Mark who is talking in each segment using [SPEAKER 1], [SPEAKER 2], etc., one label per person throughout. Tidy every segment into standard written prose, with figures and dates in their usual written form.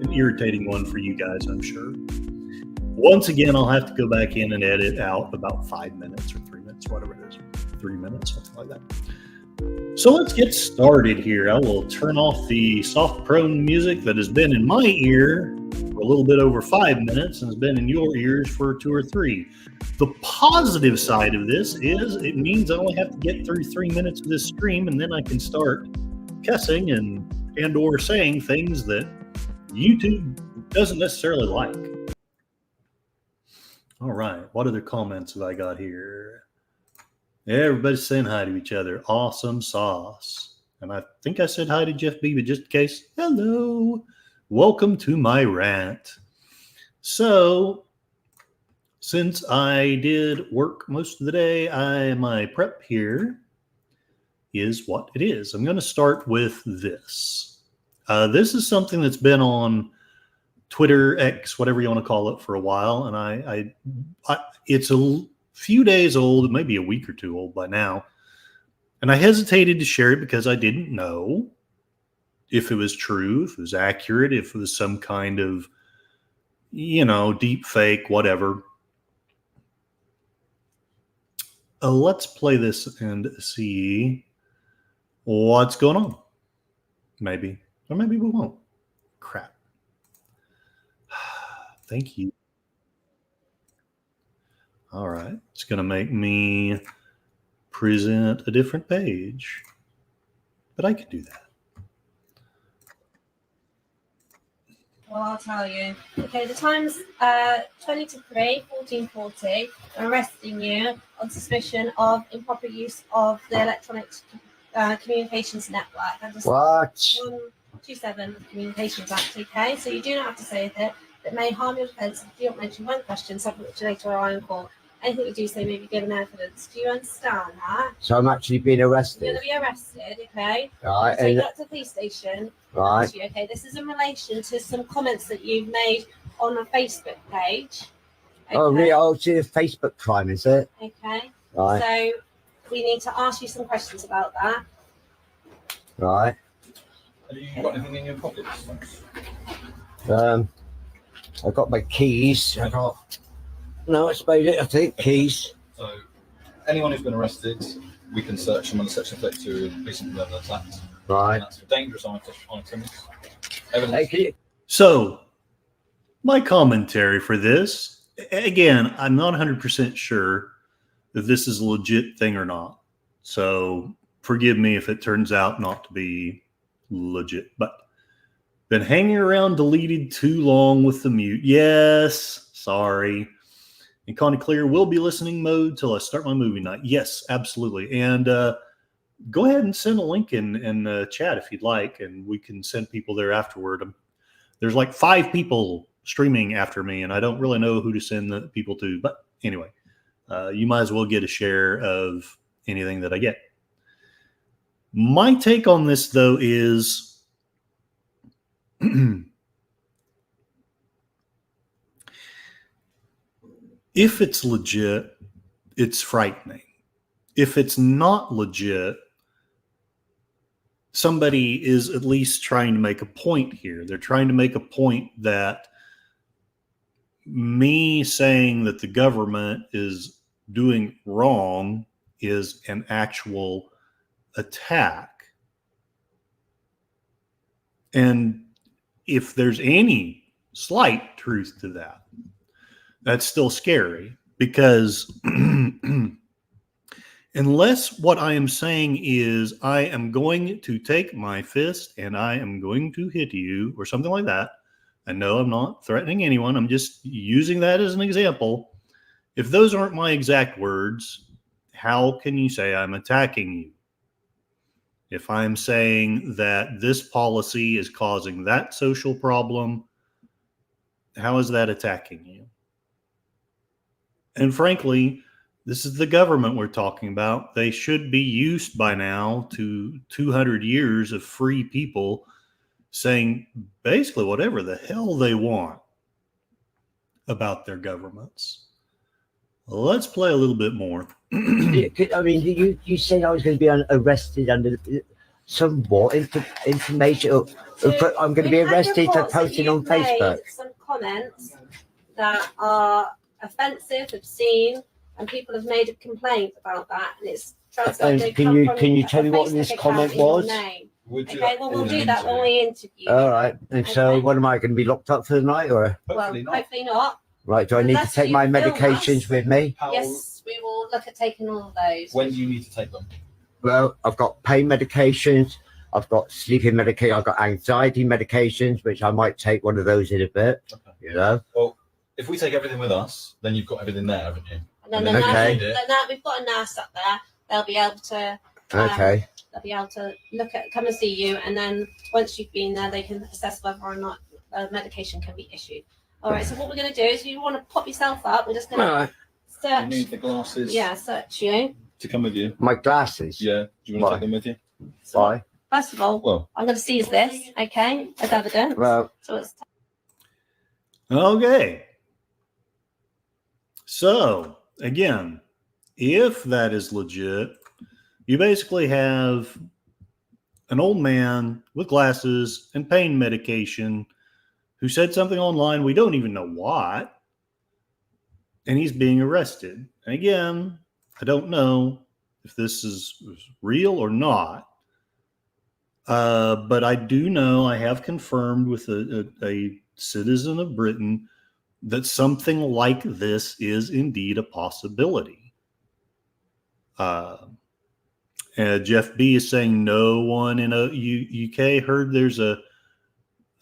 [SPEAKER 1] an irritating one for you guys, I'm sure. Once again, I'll have to go back in and edit out about 5 minutes or 3 minutes, whatever it is. 3 minutes, something like that. So let's get started here. I will turn off the soft prone music that has been in my ear for a little bit over 5 minutes and has been in your ears for 2 or 3. The positive side of this is it means I only have to get through 3 minutes of this stream, and then I can start cussing and or saying things that YouTube doesn't necessarily like. All right, what other comments have I got here? Everybody's saying hi to each other. Awesome sauce. And I think I said hi to Jeff B, but just in case, hello. Welcome to my rant. So, since I did work most of the day, my prep here is what it is. I'm going to start with this. This is something that's been on Twitter, X, whatever you want to call it, for a while. And I it's a few days old, maybe a week or two old by now. And I hesitated to share it because I didn't know if it was true, if it was accurate, if it was some kind of, deep fake, whatever. Let's play this and see what's going on. Maybe. Or maybe we won't. Crap. Thank you. All right. It's going to make me present a different page. But I can do that.
[SPEAKER 2] Well, I'll tell you. Okay, the time's 20 to 3, 14:40. I'm arresting you on suspicion of improper use of the Electronic Communications Network. And just
[SPEAKER 3] What?
[SPEAKER 2] 127 of the Communications Act, okay? So you do not have to say it that may harm your defence if you don't mention one question, something which later are in court. Anything you do say may be given evidence. Do you understand that?
[SPEAKER 3] So I'm actually being
[SPEAKER 2] You're
[SPEAKER 3] arrested.
[SPEAKER 2] going to be arrested, okay?
[SPEAKER 3] Right.
[SPEAKER 2] So you got to the police station.
[SPEAKER 3] Right.
[SPEAKER 2] Okay, this is in relation to some comments that you've made on a Facebook page. Okay.
[SPEAKER 3] Oh, really? Oh, it's a Facebook crime, is it?
[SPEAKER 2] Okay.
[SPEAKER 3] Right.
[SPEAKER 2] So we need to ask you some questions about that.
[SPEAKER 3] Right.
[SPEAKER 4] Have you got anything in your pockets?
[SPEAKER 3] I've got my keys. No, it's made it, I think, keys.
[SPEAKER 4] So, anyone who's been arrested, we can search them under Section 32 of Recent Criminal Act.
[SPEAKER 3] Right.
[SPEAKER 4] And that's for dangerous items. Evidence.
[SPEAKER 3] Hey, can you...
[SPEAKER 1] So, my commentary for this, again, I'm not 100% sure if this is a legit thing or not. So, forgive me if it turns out not to be legit. But, been hanging around deleted too long with the mute. Yes, sorry. And Connie Clear will be listening mode till I start my movie night. Yes, absolutely. And go ahead and send a link in chat if you'd like, and we can send people there afterward. There's like 5 people streaming after me, and I don't really know who to send the people to. But anyway, you might as well get a share of anything that I get. My take on this, though, is if it's legit, it's frightening. If it's not legit, somebody is at least trying to make a point here. They're trying to make a point that me saying that the government is doing wrong is an actual attack. And if there's any slight truth to that, that's still scary, because unless what I am saying is I am going to take my fist and I am going to hit you or something like that, I know I'm not threatening anyone. I'm just using that as an example. If those aren't my exact words, how can you say I'm attacking you? If I'm saying that this policy is causing that social problem, how is that attacking you? And frankly, this is the government we're talking about. They should be used by now to 200 years of free people saying basically whatever the hell they want about their governments. Let's play a little bit more.
[SPEAKER 3] I mean, you said I was going to be arrested under some what information? But I'm going to be
[SPEAKER 2] we've had
[SPEAKER 3] arrested for
[SPEAKER 2] reports that
[SPEAKER 3] posting on
[SPEAKER 2] you've made
[SPEAKER 3] Facebook.
[SPEAKER 2] some comments that are offensive, obscene, and people have made a complaint about that, and it's
[SPEAKER 3] And
[SPEAKER 2] they've
[SPEAKER 3] can
[SPEAKER 2] come
[SPEAKER 3] you
[SPEAKER 2] from
[SPEAKER 3] tell me
[SPEAKER 2] a
[SPEAKER 3] what
[SPEAKER 2] Facebook
[SPEAKER 3] this
[SPEAKER 2] account
[SPEAKER 3] comment
[SPEAKER 2] in your
[SPEAKER 3] was?
[SPEAKER 2] name.
[SPEAKER 4] Would you
[SPEAKER 2] Okay, well, we'll
[SPEAKER 4] in
[SPEAKER 2] do
[SPEAKER 4] an
[SPEAKER 2] that when
[SPEAKER 4] interview?
[SPEAKER 2] we interview you.
[SPEAKER 3] All right. And so,
[SPEAKER 2] Okay.
[SPEAKER 3] what am I going to be locked up for the night, or
[SPEAKER 4] Hopefully
[SPEAKER 2] Well,
[SPEAKER 4] not.
[SPEAKER 2] hopefully not.
[SPEAKER 3] right? Do I need to
[SPEAKER 2] Unless
[SPEAKER 3] take
[SPEAKER 2] you
[SPEAKER 3] my
[SPEAKER 2] film
[SPEAKER 3] medications
[SPEAKER 2] us.
[SPEAKER 3] with me?
[SPEAKER 4] How,
[SPEAKER 2] Yes, we will look at taking all of those.
[SPEAKER 4] When do you need to take them?
[SPEAKER 3] Well, I've got pain medications. I've got sleeping medication. I've got anxiety medications, which I might take one of those in a bit.
[SPEAKER 4] Okay.
[SPEAKER 3] You know.
[SPEAKER 4] Well, if we take everything with us, then you've got everything there, haven't you?
[SPEAKER 2] And then
[SPEAKER 3] Okay.
[SPEAKER 2] we've got a nurse up there. They'll be able to.
[SPEAKER 3] Okay.
[SPEAKER 2] They'll be able to come and see you, and then once you've been there, they can assess whether or not medication can be issued. All right. So what we're going to do is, you want to pop yourself up. We're just going to
[SPEAKER 4] You need the glasses.
[SPEAKER 2] Yeah, search you.
[SPEAKER 4] To come with you.
[SPEAKER 3] My glasses.
[SPEAKER 4] Yeah. Do you want to take them with you?
[SPEAKER 2] So
[SPEAKER 3] Why?
[SPEAKER 2] first of all,
[SPEAKER 4] Well,
[SPEAKER 2] I'm going to seize this, okay, as evidence.
[SPEAKER 3] Well,
[SPEAKER 2] So it's
[SPEAKER 1] Okay. So, again, if that is legit, you basically have an old man with glasses and pain medication who said something online we don't even know what, and he's being arrested. And again, I don't know if this is real or not, but I do know, I have confirmed with a citizen of Britain that something like this is indeed a possibility. And Jeff B is saying no one in UK heard there's a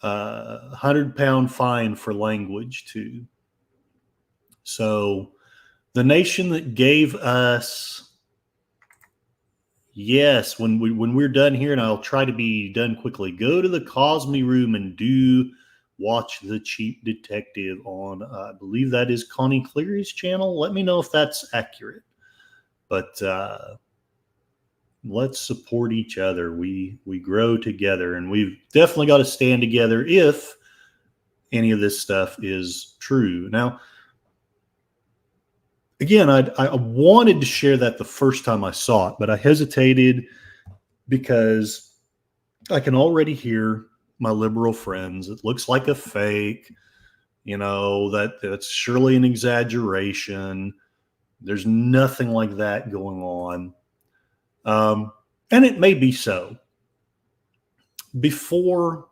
[SPEAKER 1] 100-pound fine for language too. So the nation that gave us, yes, when we're done here, and I'll try to be done quickly, go to the Cosme room and do watch The Cheap Detective on, I believe that is Connie Cleary's channel. Let me know if that's accurate. But let's support each other. We grow together, and we've definitely got to stand together if any of this stuff is true. Now, again, I wanted to share that the first time I saw it, but I hesitated because I can already hear my liberal friends. It looks like a fake, that's surely an exaggeration. There's nothing like that going on. And it may be so. Before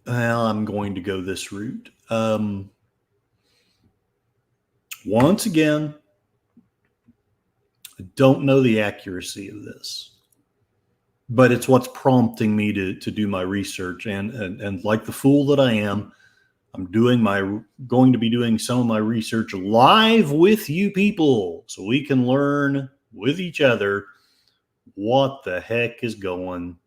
[SPEAKER 1] I'm going to go this route. Once again, I don't know the accuracy of this, but it's what's prompting me to do my research. And like the fool that I am, I'm going to be doing some of my research live with you people so we can learn with each other what the heck is going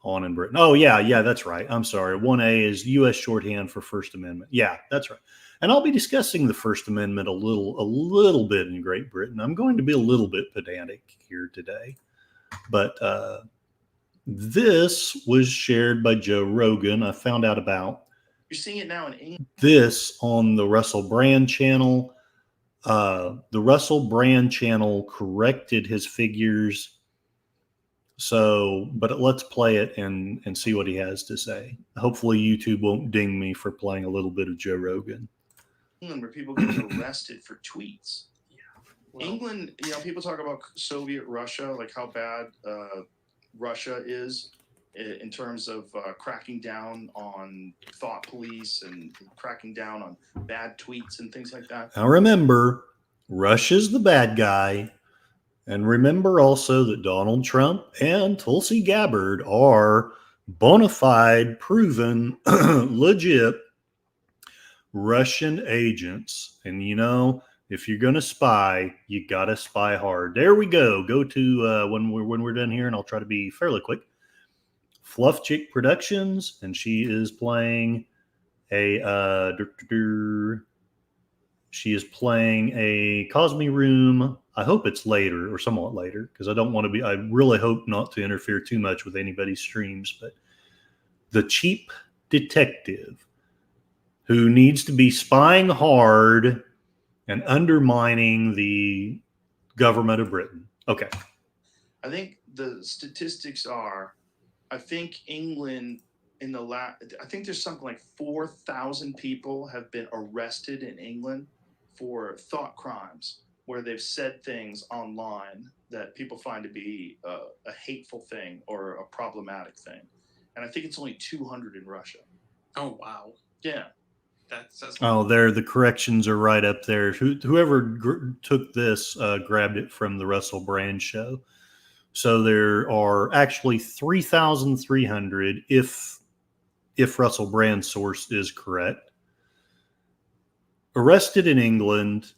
[SPEAKER 1] on in Britain. Oh, yeah, that's right. I'm sorry. 1A is U.S. shorthand for First Amendment. Yeah, that's right. And I'll be discussing the First Amendment a little bit in Great Britain. I'm going to be a little bit pedantic here today. But this was shared by Joe Rogan. I found out about
[SPEAKER 5] You're seeing it now in England.
[SPEAKER 1] This on the Russell Brand channel. The Russell Brand channel corrected his figures. So, but let's play it and see what he has to say. Hopefully YouTube won't ding me for playing a little bit of Joe Rogan.
[SPEAKER 5] England, where people get arrested for tweets.
[SPEAKER 6] Yeah. Well,
[SPEAKER 5] England, people talk about Soviet Russia, like how bad Russia is in terms of cracking down on thought police and cracking down on bad tweets and things like that.
[SPEAKER 1] Now remember, Russia's the bad guy. And remember also that Donald Trump and Tulsi Gabbard are bona fide, proven, legit Russian agents. And if you're going to spy, you got to spy hard. There we go. Go to when we're done here, and I'll try to be fairly quick. Fluff Chick Productions, and she is playing a Cosme room. I hope it's later or somewhat later, because I really hope not to interfere too much with anybody's streams. But The Cheap Detective who needs to be spying hard and undermining the government of Britain. Okay.
[SPEAKER 5] I think the statistics are, I think England in the I think there's something like 4,000 people have been arrested in England for thought crimes, where they've said things online that people find to be a hateful thing or a problematic thing. And I think it's only 200 in Russia.
[SPEAKER 6] Oh, wow.
[SPEAKER 5] Yeah.
[SPEAKER 6] That says
[SPEAKER 1] Oh, there, the corrections are right up there. Whoever took this grabbed it from the Russell Brand show. So there are actually 3,300 if Russell Brand's source is correct. Arrested in England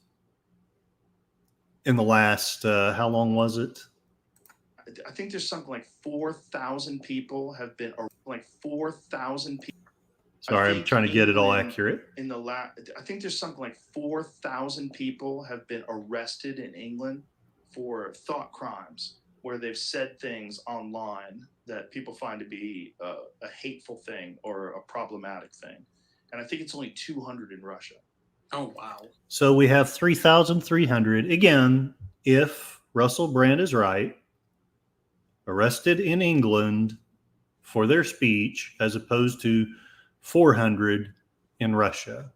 [SPEAKER 1] in the last, how long was it?
[SPEAKER 5] I think there's something like 4,000 people have been, like 4,000 people.
[SPEAKER 1] Sorry, I'm trying to get it all accurate.
[SPEAKER 5] In the I think there's something like 4,000 people have been arrested in England for thought crimes, where they've said things online that people find to be a hateful thing or a problematic thing. And I think it's only 200 in Russia.
[SPEAKER 6] Oh, wow.
[SPEAKER 1] So we have 3,300. Again, if Russell Brand is right, arrested in England for their speech, as opposed to 400 in Russia.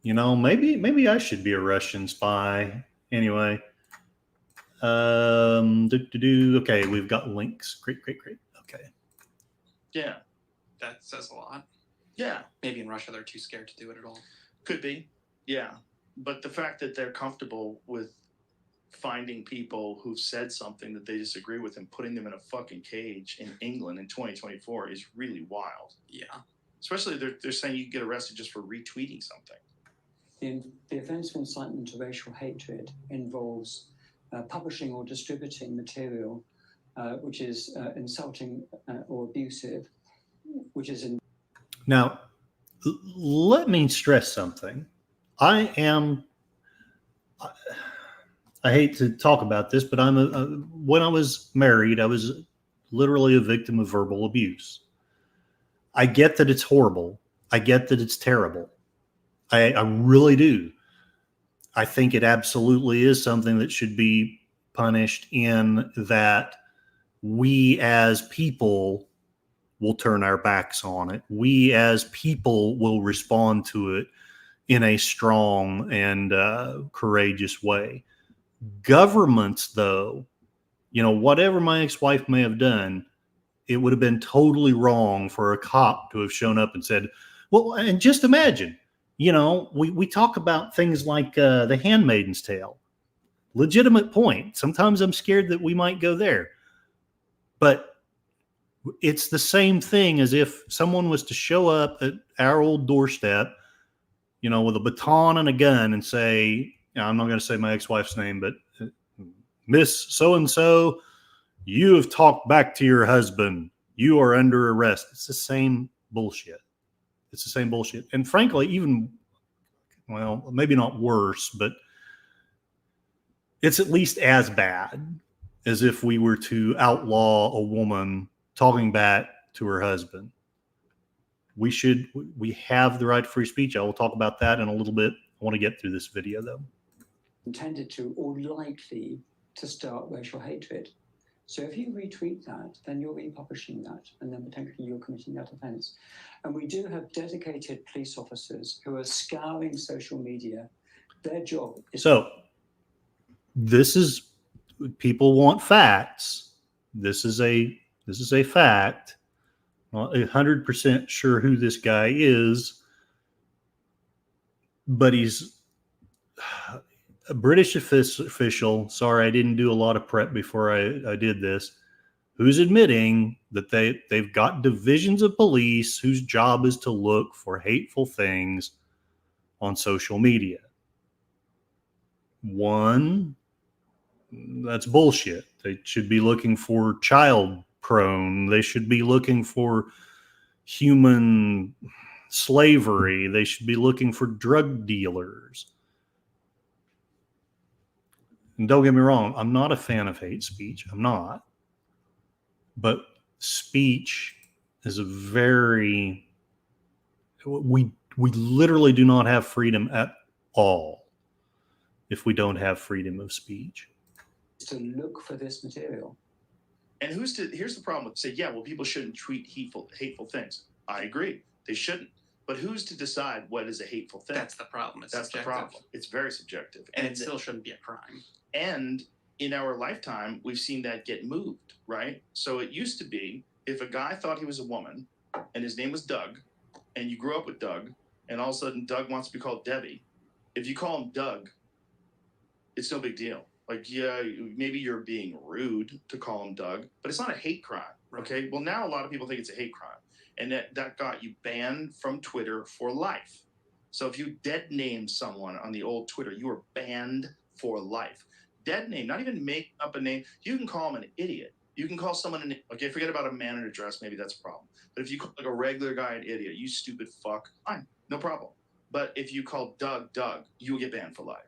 [SPEAKER 1] Maybe I should be a Russian spy. Anyway. Okay, we've got links. Great. Okay.
[SPEAKER 5] Yeah.
[SPEAKER 6] That says a lot.
[SPEAKER 5] Yeah.
[SPEAKER 6] Maybe in Russia they're too scared to do it at all.
[SPEAKER 5] Could be. Yeah. But the fact that they're comfortable with finding people who've said something that they disagree with and putting them in a fucking cage in England in 2024 is really wild.
[SPEAKER 6] Yeah.
[SPEAKER 5] Especially they're saying you can get arrested just for retweeting something.
[SPEAKER 7] The offence of incitement to racial hatred involves publishing or distributing material which is insulting or abusive, which is in.
[SPEAKER 1] Now, let me stress something. I hate to talk about this, but when I was married, I was literally a victim of verbal abuse. I get that it's horrible. I get that it's terrible. I really do. I think it absolutely is something that should be punished, in that we as people will turn our backs on it. We as people will respond to it in a strong and courageous way. Governments, though, whatever my ex-wife may have done, it would have been totally wrong for a cop to have shown up and said, well, and just imagine, we talk about things like The Handmaid's Tale. Legitimate point. Sometimes I'm scared that we might go there. But it's the same thing as if someone was to show up at our old doorstep, with a baton and a gun and say, I'm not going to say my ex-wife's name, but Miss So-and-so, you have talked back to your husband. You are under arrest. It's the same bullshit. It's the same bullshit. And frankly, maybe not worse, but it's at least as bad as if we were to outlaw a woman talking back to her husband. We have the right to free speech. I will talk about that in a little bit. I want to get through this video, though.
[SPEAKER 7] Intended to, or likely to, start racial hatred. So if you retweet that, then you're republishing that, and then potentially you're committing that offence. And we do have dedicated police officers who are scouring social media. Their job is...
[SPEAKER 1] So this is, people want facts. This is a fact. Not 100% sure who this guy is, but he's a British official. Sorry, I didn't do a lot of prep before I did this. Who's admitting that they've got divisions of police whose job is to look for hateful things on social media. One, that's bullshit. They should be looking for child prone. They should be looking for human slavery. They should be looking for drug dealers. And don't get me wrong, I'm not a fan of hate speech. I'm not. But speech is a very We literally do not have freedom at all if we don't have freedom of speech.
[SPEAKER 7] To look for this material.
[SPEAKER 5] And here's the problem with say, yeah, well, people shouldn't tweet hateful things. I agree. They shouldn't. But who's to decide what is a hateful thing?
[SPEAKER 6] That's the problem. It's
[SPEAKER 5] That's
[SPEAKER 6] subjective.
[SPEAKER 5] the problem. It's very subjective.
[SPEAKER 6] And it still shouldn't be a crime.
[SPEAKER 5] And in our lifetime, we've seen that get moved, right? So it used to be if a guy thought he was a woman and his name was Doug, and you grew up with Doug, and all of a sudden Doug wants to be called Debbie, if you call him Doug, it's no big deal. Like, yeah, maybe you're being rude to call him Doug, but it's not a hate crime, okay? Well, now a lot of people think it's a hate crime, and that got you banned from Twitter for life. So if you dead name someone on the old Twitter, you are banned for life. Dead name, not even make up a name. You can call them an idiot. You can call someone okay, forget about a man in a dress, maybe that's a problem. But if you call like a regular guy an idiot, you stupid fuck, fine, no problem. But if you call Doug, you will get banned for life.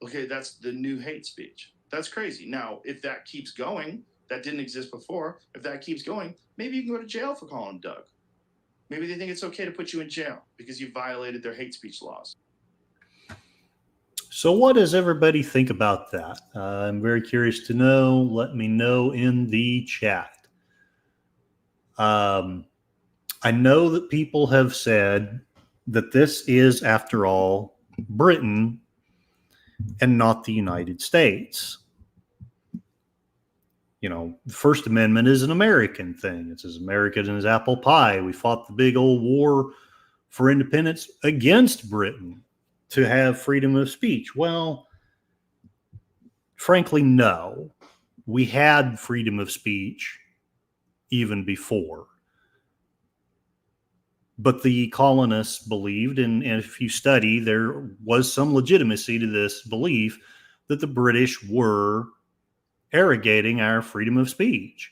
[SPEAKER 5] Okay, that's the new hate speech. That's crazy. Now, if that keeps going, that didn't exist before. If that keeps going, maybe you can go to jail for calling him Doug. Maybe they think it's okay to put you in jail because you violated their hate speech laws.
[SPEAKER 1] So what does everybody think about that? I'm very curious to know. Let me know in the chat. I know that people have said that this is, after all, Britain and not the United States. You know, the First Amendment is an American thing. It's as American as apple pie. We fought the big old war for independence against Britain to have freedom of speech. Well, frankly, no. We had freedom of speech even before. But the colonists believed, and if you study, there was some legitimacy to this belief that the British were arrogating our freedom of speech.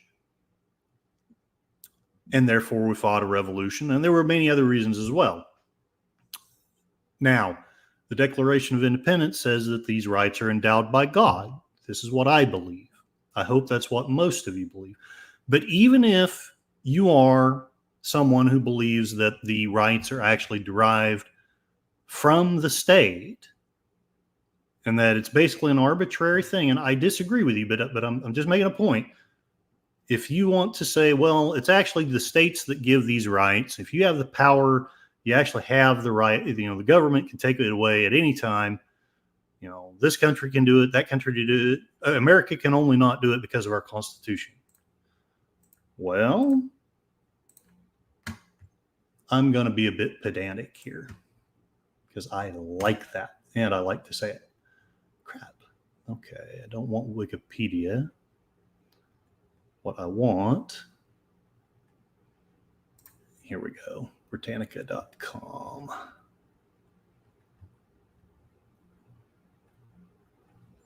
[SPEAKER 1] And therefore we fought a revolution, and there were many other reasons as well. Now, the Declaration of Independence says that these rights are endowed by God. This is what I believe. I hope that's what most of you believe. But even if you are someone who believes that the rights are actually derived from the state and that it's basically an arbitrary thing, and I disagree with you, but I'm just making a point. If you want to say, well, it's actually the states that give these rights, if you have the power, you actually have the right, you know, the government can take it away at any time. You know, this country can do it, that country can do it. America can only not do it because of our Constitution. Well, I'm going to be a bit pedantic here because I like that and I like to say it. Crap. Okay, I don't want Wikipedia. What I want, here we go, Britannica.com.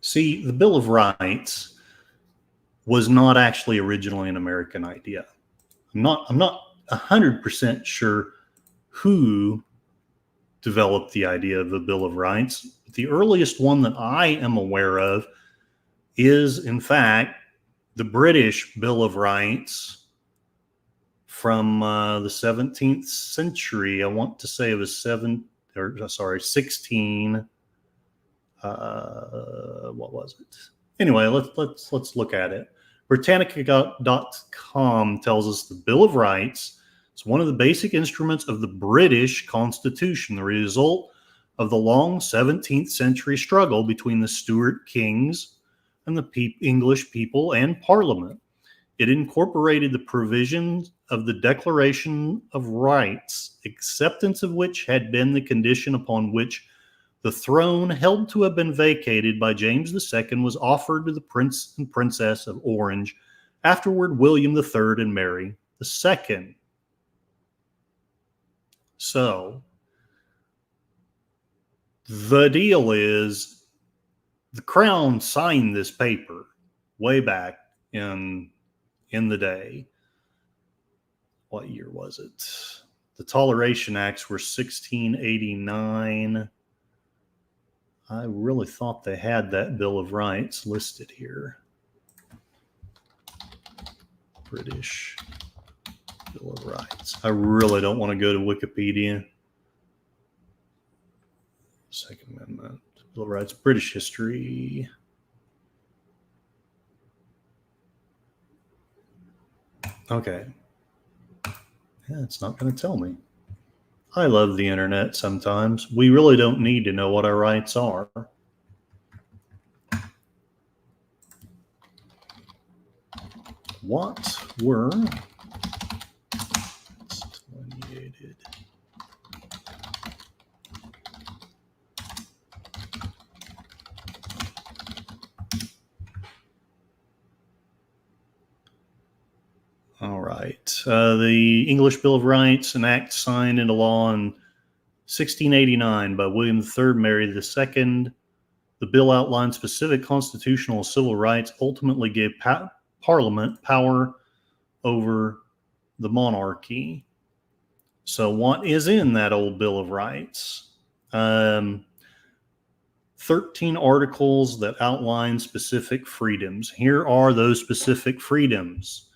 [SPEAKER 1] See, the Bill of Rights was not actually originally an American idea. I'm not 100% sure who developed the idea of the Bill of Rights. The earliest one that I am aware of is, in fact, the British Bill of Rights from the 17th century. I want to say it was 16. What was it? Anyway, let's look at it. Britannica.com tells us the Bill of Rights is one of the basic instruments of the British Constitution, the result of the long 17th century struggle between the Stuart kings and the English people and Parliament. It incorporated the provisions of the Declaration of Rights, acceptance of which had been the condition upon which the throne held to have been vacated by James II was offered to the Prince and Princess of Orange, afterward William III and Mary II. So, the deal is, the Crown signed this paper way back in the day. What year was it? The Toleration Acts were 1689. I really thought they had that Bill of Rights listed here. British Bill of Rights. I really don't want to go to Wikipedia Second Amendment, Bill of Rights, British history. Okay. Yeah, it's not going to tell me. I love the internet sometimes. We really don't need to know what our rights are. What were delineated? All right. The English Bill of Rights, an act signed into law in 1689 by William III, Mary II. The bill outlined specific constitutional and civil rights, ultimately gave Parliament power over the monarchy. So what is in that old Bill of Rights? 13 articles that outline specific freedoms. Here are those specific freedoms.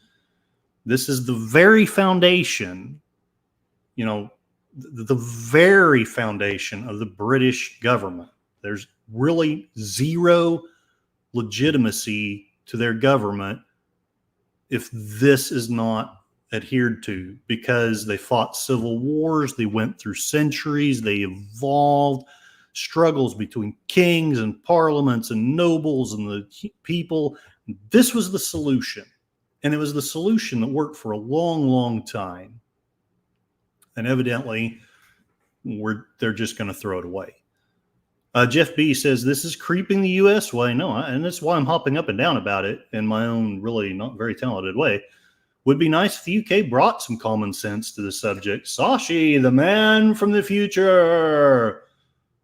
[SPEAKER 1] This is the very foundation, the very foundation of the British government. There's really zero legitimacy to their government if this is not adhered to, because they fought civil wars, they went through centuries, they evolved, struggles between kings and parliaments and nobles and the people. This was the solution. And it was the solution that worked for a long, long time. And evidently, they're just going to throw it away. Jeff B says, this is creeping the U.S. way. No, and that's why I'm hopping up and down about it in my own really not very talented way. Would be nice if the UK brought some common sense to the subject. Sashi, the man from the future,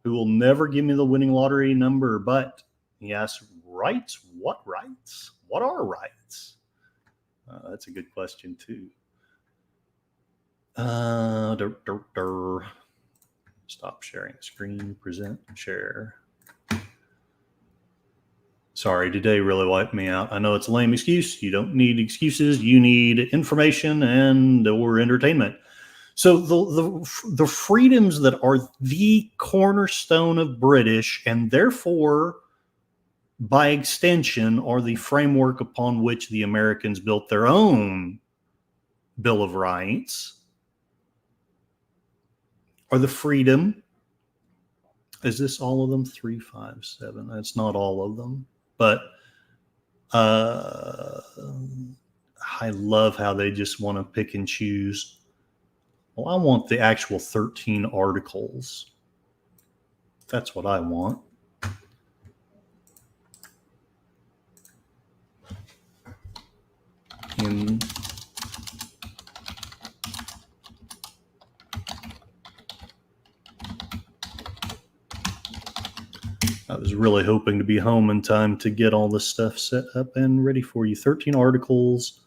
[SPEAKER 1] who will never give me the winning lottery number, but he asks, rights? What rights? What are rights? That's a good question, too. Stop sharing the screen, present, share. Sorry, today really wiped me out. I know it's a lame excuse. You don't need excuses. You need information and or entertainment. So the freedoms that are the cornerstone of British, and therefore, by extension, are the framework upon which the Americans built their own Bill of Rights, are the freedom. Is this all of them? 3, 5, 7. That's not all of them. But I love how they just want to pick and choose. Well, I want the actual 13 articles. That's what I want. I was really hoping to be home in time to get all this stuff set up and ready for you. 13 articles.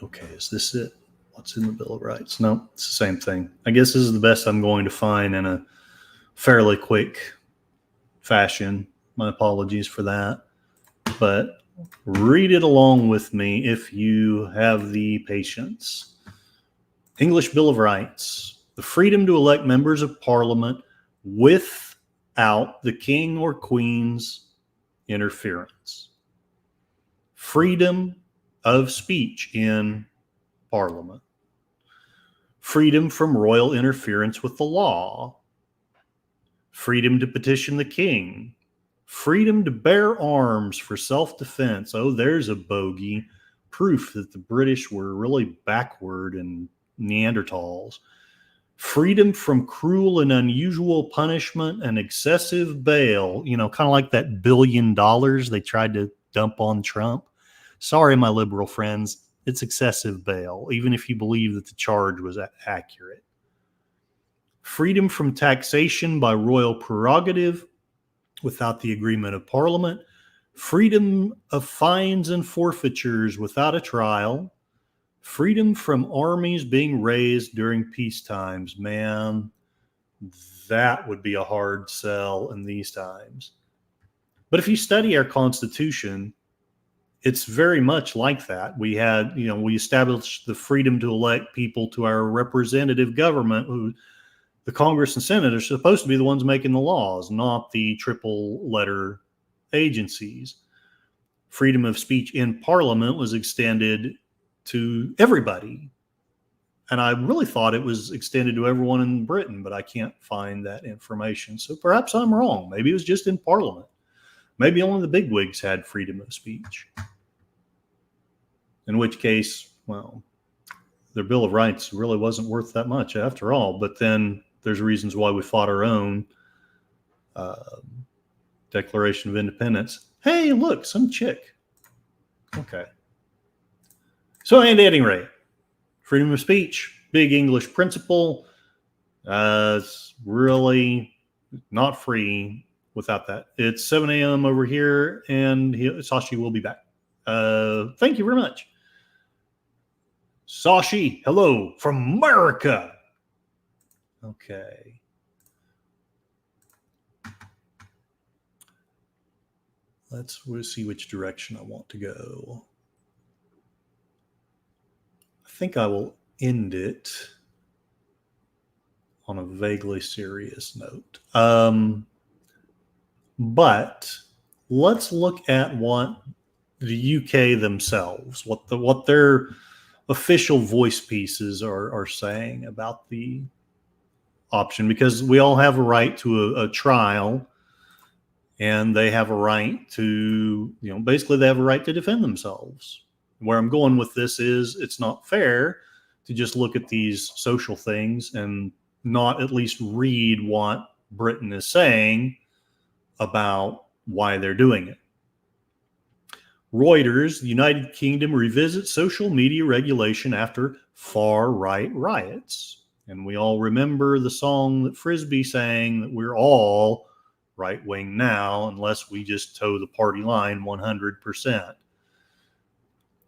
[SPEAKER 1] Okay, is this it? What's in the Bill of Rights? No, it's the same thing. I guess this is the best I'm going to find in a fairly quick fashion. My apologies for that. But read it along with me if you have the patience. English Bill of Rights. The freedom to elect members of Parliament without the King or Queen's interference. Freedom of speech in Parliament. Freedom from royal interference with the law. Freedom to petition the King. Freedom to bear arms for self-defense. Oh, there's a bogey. Proof that the British were really backward and Neanderthals. Freedom from cruel and unusual punishment and excessive bail. Kind of like that $1 billion they tried to dump on Trump. Sorry, my liberal friends, it's excessive bail, even if you believe that the charge was accurate. Freedom from taxation by royal prerogative without the agreement of Parliament. Freedom of fines and forfeitures without a trial. Freedom from armies being raised during peace times. Man, that would be a hard sell in these times. But if you study our Constitution, it's very much like that. We had, we established the freedom to elect people to our representative government, who the Congress and Senate are supposed to be the ones making the laws, not the triple letter agencies. Freedom of speech in Parliament was extended to everybody. And I really thought it was extended to everyone in Britain, but I can't find that information. So perhaps I'm wrong. Maybe it was just in Parliament. Maybe only the bigwigs had freedom of speech. In which case, well, their Bill of Rights really wasn't worth that much after all. But then there's reasons why we fought our own Declaration of Independence. Hey, look, some chick. Okay. So at any rate, freedom of speech, big English principle. It's really not free without that. It's 7 a.m. over here, and Sashi will be back. Thank you very much. Sashi, hello from America. Okay. We'll see which direction I want to go. I think I will end it on a vaguely serious note. But let's look at what the UK themselves, what their official voice pieces are saying about the option, because we all have a right to a trial. And they have a right to, basically they have a right to defend themselves. Where I'm going with this is it's not fair to just look at these social things and not at least read what Britain is saying about why they're doing it. Reuters, the United Kingdom revisits social media regulation after far-right riots. And we all remember the song that Frisbee sang that we're all right-wing now, unless we just toe the party line 100%.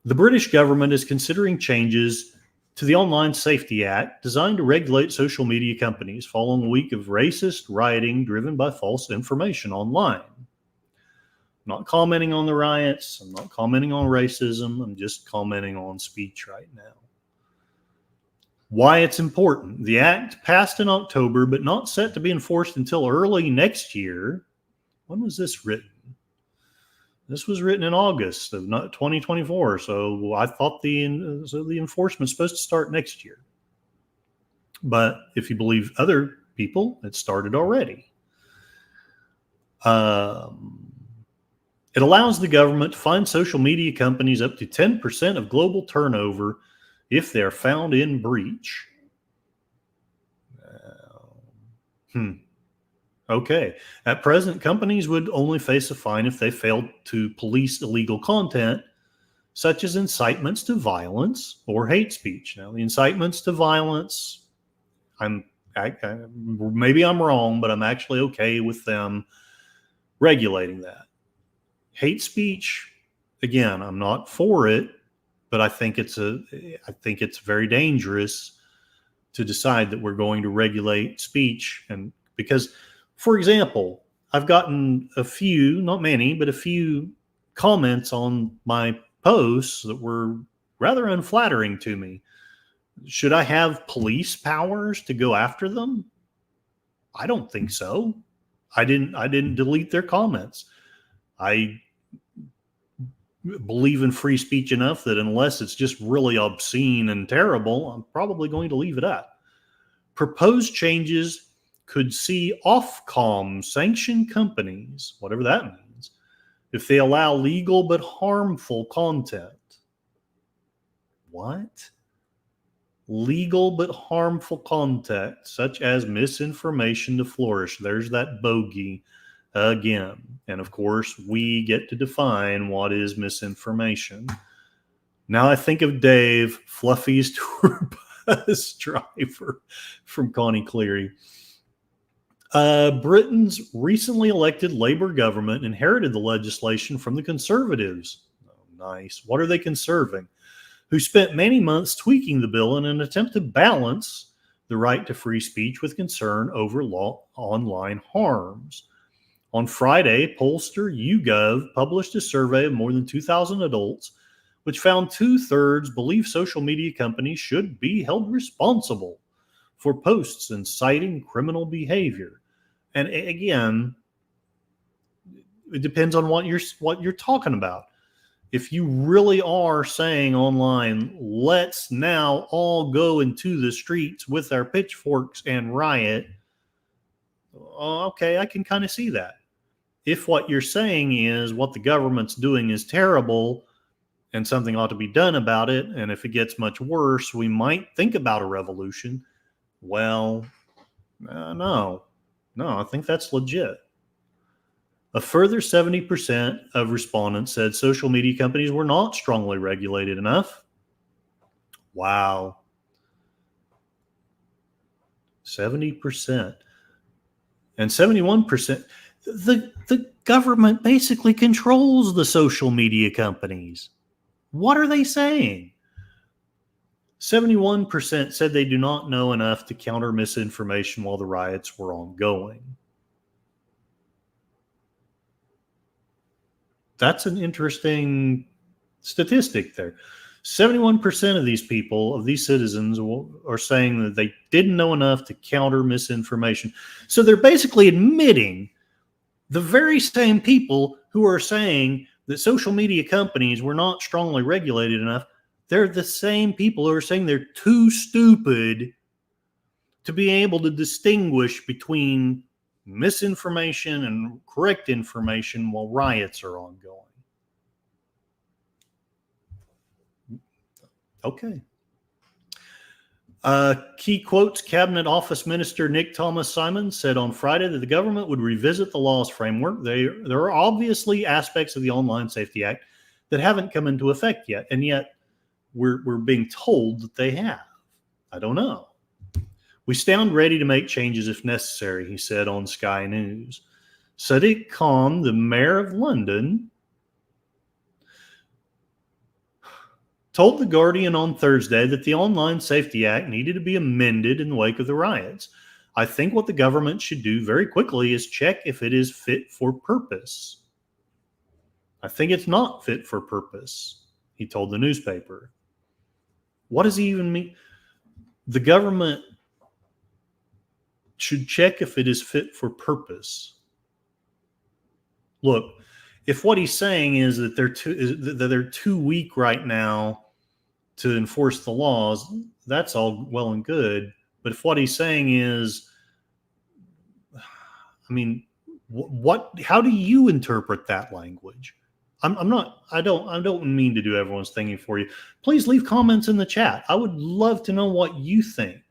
[SPEAKER 1] The British government is considering changes to the Online Safety Act designed to regulate social media companies following a week of racist rioting driven by false information online. I'm not commenting on the riots. I'm not commenting on racism. I'm just commenting on speech right now. Why it's important. The act passed in October, but not set to be enforced until early next year. When was this written? This was written in August of 2024. So I thought the enforcement's supposed to start next year. But if you believe other people, it started already. It allows the government to fine social media companies up to 10% of global turnover if they're found in breach. Okay. At present, companies would only face a fine if they failed to police illegal content, such as incitements to violence or hate speech. Now, the incitements to violence, maybe I'm wrong, but I'm actually okay with them regulating that. Hate speech, again, I'm not for it. But I think it's very dangerous to decide that we're going to regulate speech. And because, for example, I've gotten a few, not many, but a few comments on my posts that were rather unflattering to me. Should I have police powers to go after them? I don't think so. I didn't delete their comments. I believe in free speech enough that unless it's just really obscene and terrible, I'm probably going to leave it at. Proposed changes could see Ofcom sanction companies, whatever that means, if they allow legal but harmful content. What? Legal but harmful content, such as misinformation, to flourish. There's that bogey again. And of course, we get to define what is misinformation. Now I think of Dave, Fluffy's tour bus driver from Connie Cleary. Britain's recently elected Labour government inherited the legislation from the Conservatives. Oh, nice. What are they conserving? Who spent many months tweaking the bill in an attempt to balance the right to free speech with concern over online harms. On Friday, pollster YouGov published a survey of more than 2,000 adults, which found 2/3 believe social media companies should be held responsible for posts inciting criminal behavior. And again, it depends on what you're talking about. If you really are saying online, let's now all go into the streets with our pitchforks and riot, okay, I can kind of see that. If what you're saying is what the government's doing is terrible and something ought to be done about it, and if it gets much worse, we might think about a revolution, well, no, I think that's legit. A further 70% of respondents said social media companies were not strongly regulated enough. Wow. 70%. And 71%. The government basically controls the social media companies. What are they saying? 71% said they do not know enough to counter misinformation while the riots were ongoing. That's an interesting statistic there. 71% of these people, of these citizens, are saying that they didn't know enough to counter misinformation. So they're basically admitting the very same people who are saying that social media companies were not strongly regulated enough. They're the same people who are saying they're too stupid to be able to distinguish between misinformation and correct information while riots are ongoing. Okay. Key quotes: Cabinet Office Minister Nick Thomas Simon said on Friday that the government would revisit the law's framework. There are obviously aspects of the Online Safety Act that haven't come into effect yet, and yet we're being told that they have. I don't know. We stand ready to make changes if necessary, he said on Sky News. Sadiq Khan, the mayor of London, told The Guardian on Thursday that the Online Safety Act needed to be amended in the wake of the riots. I think what the government should do very quickly is check if it is fit for purpose. I think it's not fit for purpose, he told the newspaper. What does he even mean? The government should check if it is fit for purpose. Look, if what he's saying is that they're too weak right now to enforce the laws, that's all well and good. But if what he's saying is, I mean, how do you interpret that language? I don't mean to do everyone's thinking for you. Please leave comments in the chat. I would love to know what you think.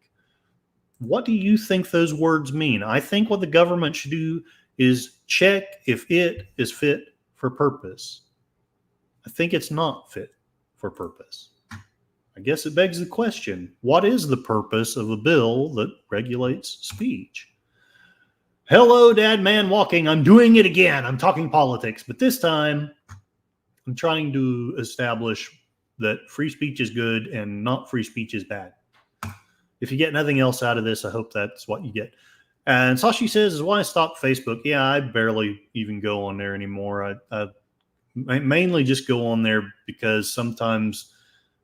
[SPEAKER 1] What do you think those words mean? I think what the government should do is check if it is fit for purpose. I think it's not fit for purpose. I guess it begs the question, what is the purpose of a bill that regulates speech? Hello, Dad Man Walking. I'm doing it again. I'm talking politics, but this time I'm trying to establish that free speech is good and not free speech is bad. If you get nothing else out of this, I hope that's what you get. And Sashi says, is why I stopped Facebook. Yeah, I barely even go on there anymore. I mainly just go on there because sometimes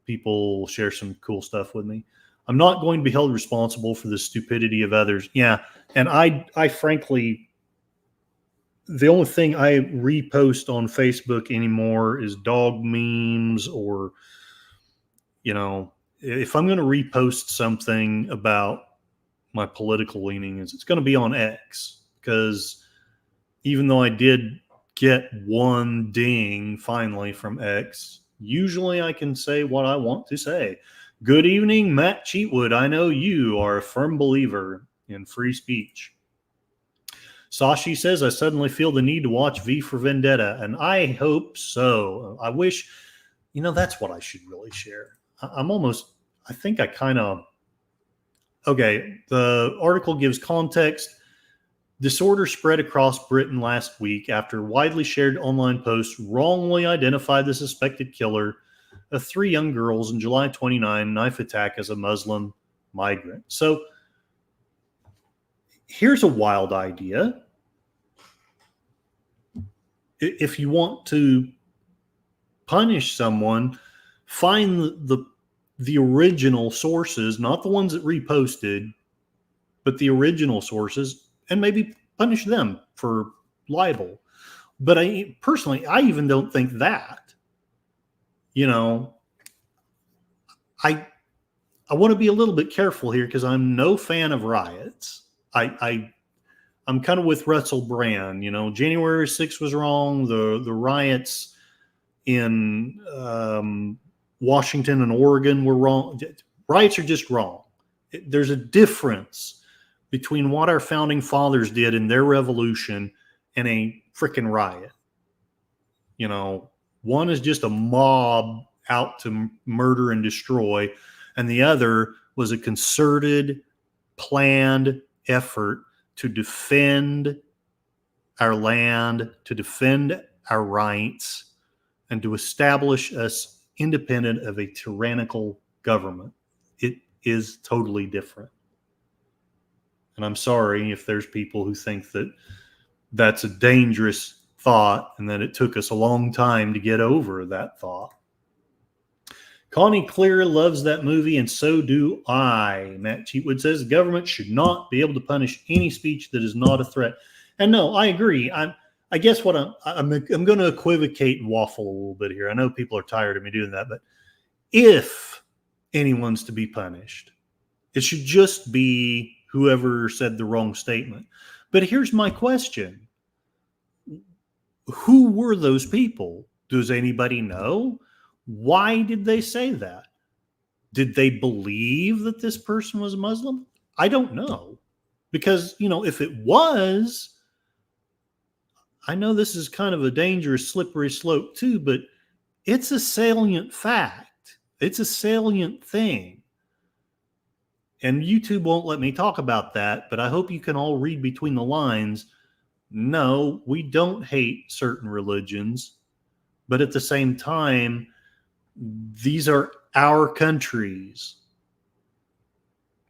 [SPEAKER 1] people share some cool stuff with me. I'm not going to be held responsible for the stupidity of others. Yeah, and I frankly, the only thing I repost on Facebook anymore is dog memes or, if I'm going to repost something about my political leanings, it's going to be on X, because even though I did get one ding finally from X, usually I can say what I want to say. Good evening, Matt Cheatwood. I know you are a firm believer in free speech. Sashi says, I suddenly feel the need to watch V for Vendetta, and I hope so. I wish, that's what I should really share. Okay, the article gives context. Disorder spread across Britain last week after widely shared online posts wrongly identified the suspected killer of 3 young girls in July 29 knife attack as a Muslim migrant. So here's a wild idea. if you want to punish someone, find the original sources, not the ones that reposted, but the original sources, and maybe punish them for libel. But I personally, I even don't think that. You know, I want to be a little bit careful here because I'm no fan of riots. I'm kind of with Russell Brand. You know, January 6th was wrong. The riots in Washington and Oregon were wrong. Riots are just wrong. There's a difference between what our founding fathers did in their revolution and a freaking riot. You know, one is just a mob out to murder and destroy, and the other was a concerted, planned effort to defend our land, to defend our rights, and to establish us independent of a tyrannical government. It is totally different. And I'm sorry if there's people who think that that's a dangerous thought and that it took us a long time to get over that thought. Connie Clear loves that movie, and so do I. Matt Cheatwood says the government should not be able to punish any speech that is not a threat. And no, I agree. I guess what I'm going to equivocate and waffle a little bit here. I know people are tired of me doing that, but if anyone's to be punished, it should just be whoever said the wrong statement. But here's my question. Who were those people? Does anybody know? Why did they say that? Did they believe that this person was Muslim? I don't know. Because, you know, if it was, I know this is kind of a dangerous, slippery slope too, but it's a salient fact. It's a salient thing. And YouTube won't let me talk about that, but I hope you can all read between the lines. No, we don't hate certain religions, but at the same time, these are our countries.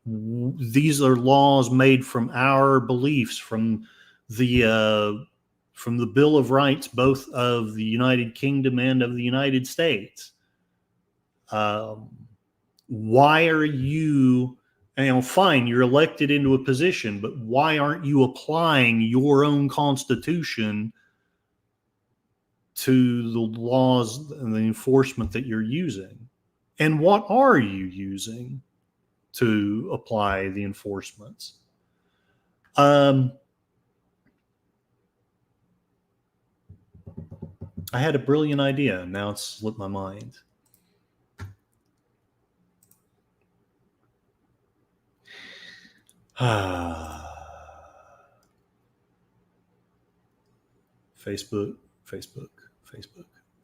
[SPEAKER 1] These are laws made from our beliefs, from the Bill of Rights, both of the United Kingdom and of the United States. Why are you, fine, you're elected into a position, but why aren't you applying your own constitution to the laws and the enforcement that you're using? And what are you using to apply the enforcements? I had a brilliant idea, and now it's slipped my mind. Facebook.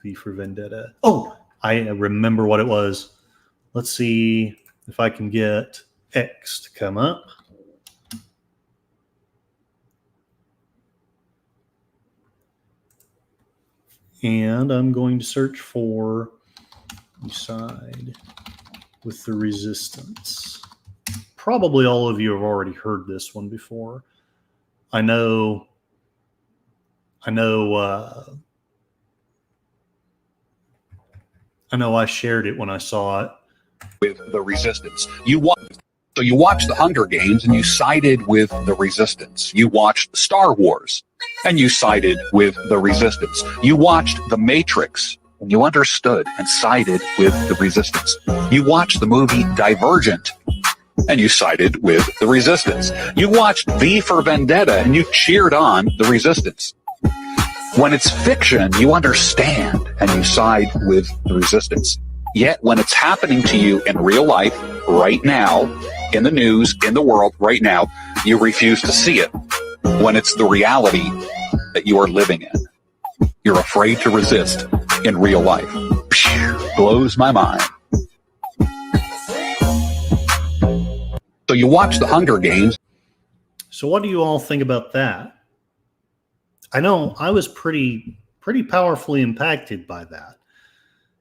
[SPEAKER 1] V for Vendetta. Oh, I remember what it was. Let's see if I can get X to come up. And I'm going to search for "Side with the Resistance." Probably all of you have already heard this one before. I know I shared it when I saw it.
[SPEAKER 8] With the resistance. You watched the Hunger Games and you sided with the resistance. You watched Star Wars and you sided with the resistance. You watched The Matrix and you understood and sided with the resistance. You watched the movie Divergent and you sided with the resistance. You watched V for Vendetta and you cheered on the resistance. When it's fiction, you understand and you side with the resistance. Yet when it's happening to you in real life, right now, in the news, in the world, right now, you refuse to see it. When it's the reality that you are living in, you're afraid to resist in real life. Blows my mind. So you watch the Hunger Games.
[SPEAKER 1] So what do you all think about that? I know I was pretty powerfully impacted by that.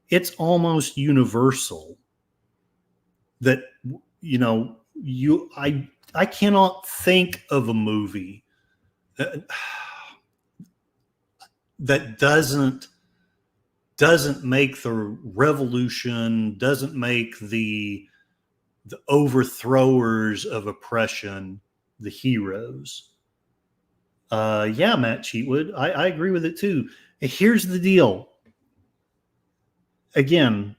[SPEAKER 1] It's almost universal that, I cannot think of a movie. that doesn't make the revolution, doesn't make the overthrowers of oppression the heroes. Yeah, Matt Cheatwood, I agree with it too. Here's the deal. Again,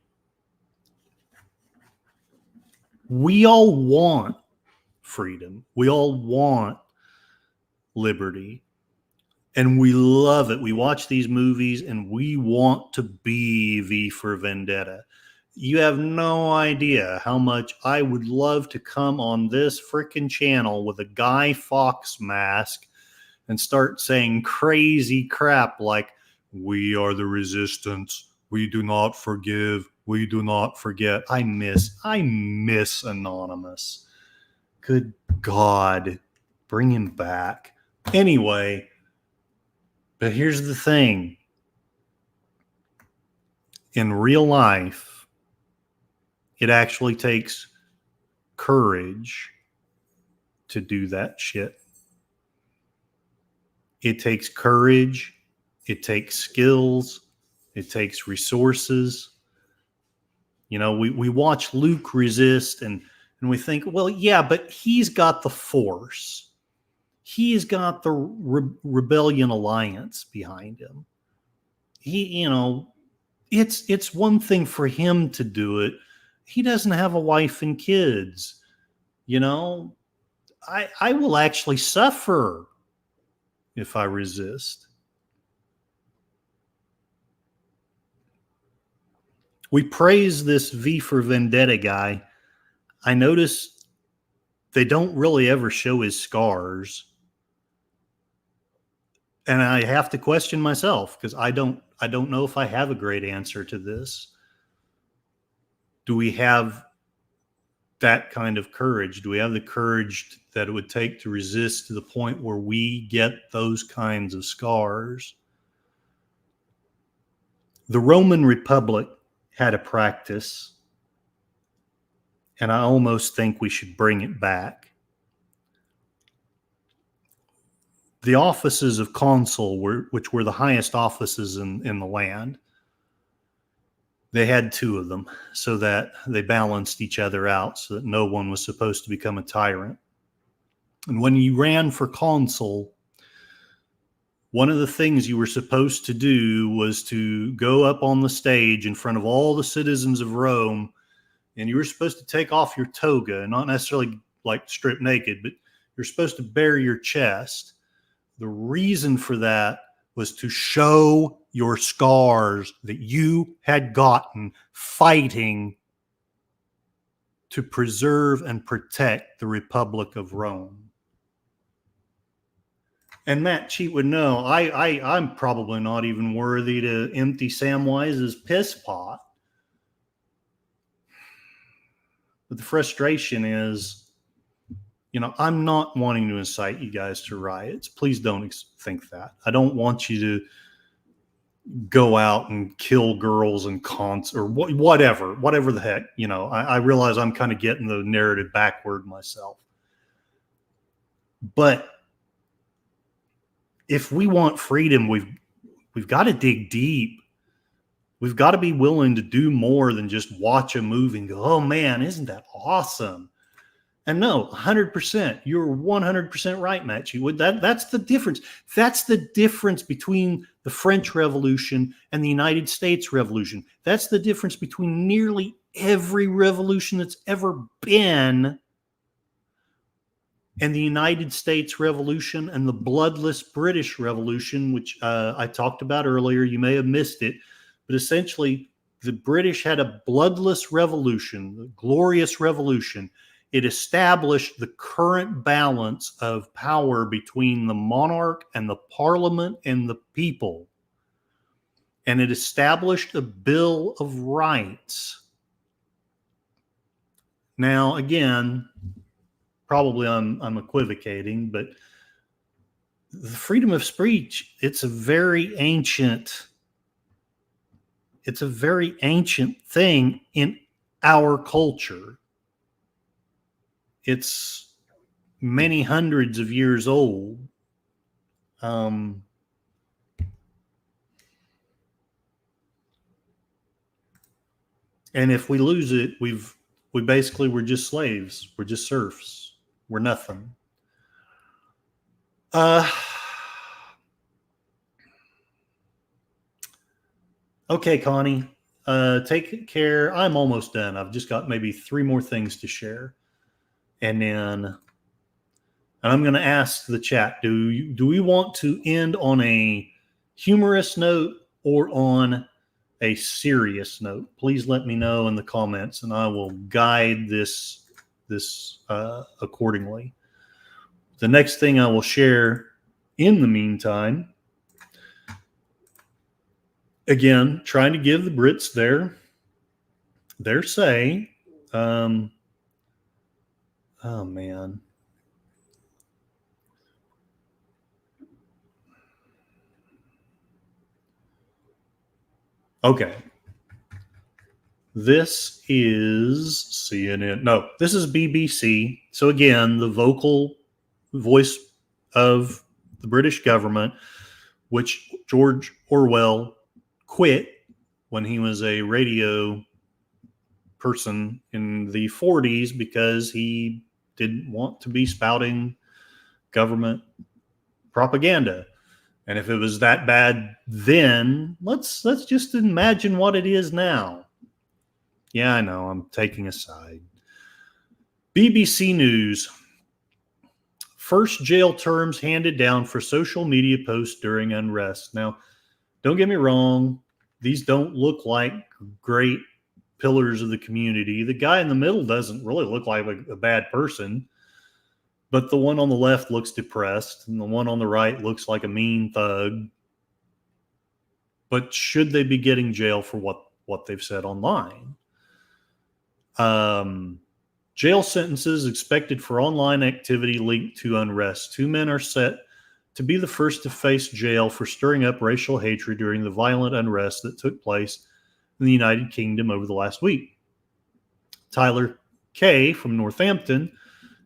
[SPEAKER 1] we all want freedom. We all want liberty. And we love it. We watch these movies and we want to be V for Vendetta. You have no idea how much I would love to come on this freaking channel with a Guy Fawkes mask and start saying crazy crap like, we are the resistance. We do not forgive. We do not forget. I miss Anonymous. Good God. Bring him back. Anyway, but here's the thing. In real life, it actually takes courage to do that shit. It takes courage. It takes skills. It takes resources. You know, we watch Luke resist and we think, well, yeah, but he's got the Force. He's got the Rebellion Alliance behind him. It's one thing for him to do it. He doesn't have a wife and kids. I will actually suffer if I resist. We praise this V for Vendetta guy. I notice they don't really ever show his scars. And I have to question myself because I don't know if I have a great answer to this. Do we have that kind of courage? Do we have the courage that it would take to resist to the point where we get those kinds of scars? The Roman Republic had a practice, and I almost think we should bring it back. The offices of consul, which were the highest offices in the land, they had two of them so that they balanced each other out so that no one was supposed to become a tyrant. And when you ran for consul, one of the things you were supposed to do was to go up on the stage in front of all the citizens of Rome, and you were supposed to take off your toga, not necessarily like strip naked, but you're supposed to bare your chest. The reason for that was to show your scars that you had gotten fighting to preserve and protect the Republic of Rome. And Matt Cheat would know, I'm probably not even worthy to empty Samwise's piss pot. But the frustration is, I'm not wanting to incite you guys to riots. Please don't think that. I don't want you to go out and kill girls and cons or whatever the heck. I realize I'm kind of getting the narrative backward myself. But if we want freedom, we've got to dig deep. We've got to be willing to do more than just watch a movie and go, oh man, isn't that awesome? And no, 100%. You're 100% right, Matt. That's the difference. That's the difference between the French Revolution and the United States Revolution. That's the difference between nearly every revolution that's ever been and the United States Revolution and the bloodless British Revolution, which I talked about earlier. You may have missed it, but essentially the British had a bloodless revolution, the glorious revolution. It established the current balance of power between the monarch and the parliament and the people. And it established a Bill of Rights. Now, again, probably I'm equivocating, but the freedom of speech, it's a very ancient thing in our culture. It's many hundreds of years old. And if we lose it, we're just slaves. We're just serfs. We're nothing. Okay, Connie. Take care. I'm almost done. I've just got maybe 3 more things to share. And I'm going to ask the chat, do we want to end on a humorous note or on a serious note? Please let me know in the comments, and I will guide this accordingly. The next thing I will share in the meantime, again, trying to give the Brits their say. Oh man. Okay. This is CNN. No, this is BBC. So again, the vocal voice of the British government, which George Orwell quit when he was a radio person in the 40s because he didn't want to be spouting government propaganda. And if it was that bad then, let's just imagine what it is now. Yeah, I know, I'm taking a side. BBC News. First jail terms handed down for social media posts during unrest. Now, don't get me wrong, these don't look like great pillars of the community. The guy in the middle doesn't really look like a bad person, but the one on the left looks depressed, and the one on the right looks like a mean thug. But should they be getting jail for what they've said online? Jail sentences expected for online activity linked to unrest. 2 men are set to be the first to face jail for stirring up racial hatred during the violent unrest that took place in the United Kingdom over the last week. Tyler Kay from Northampton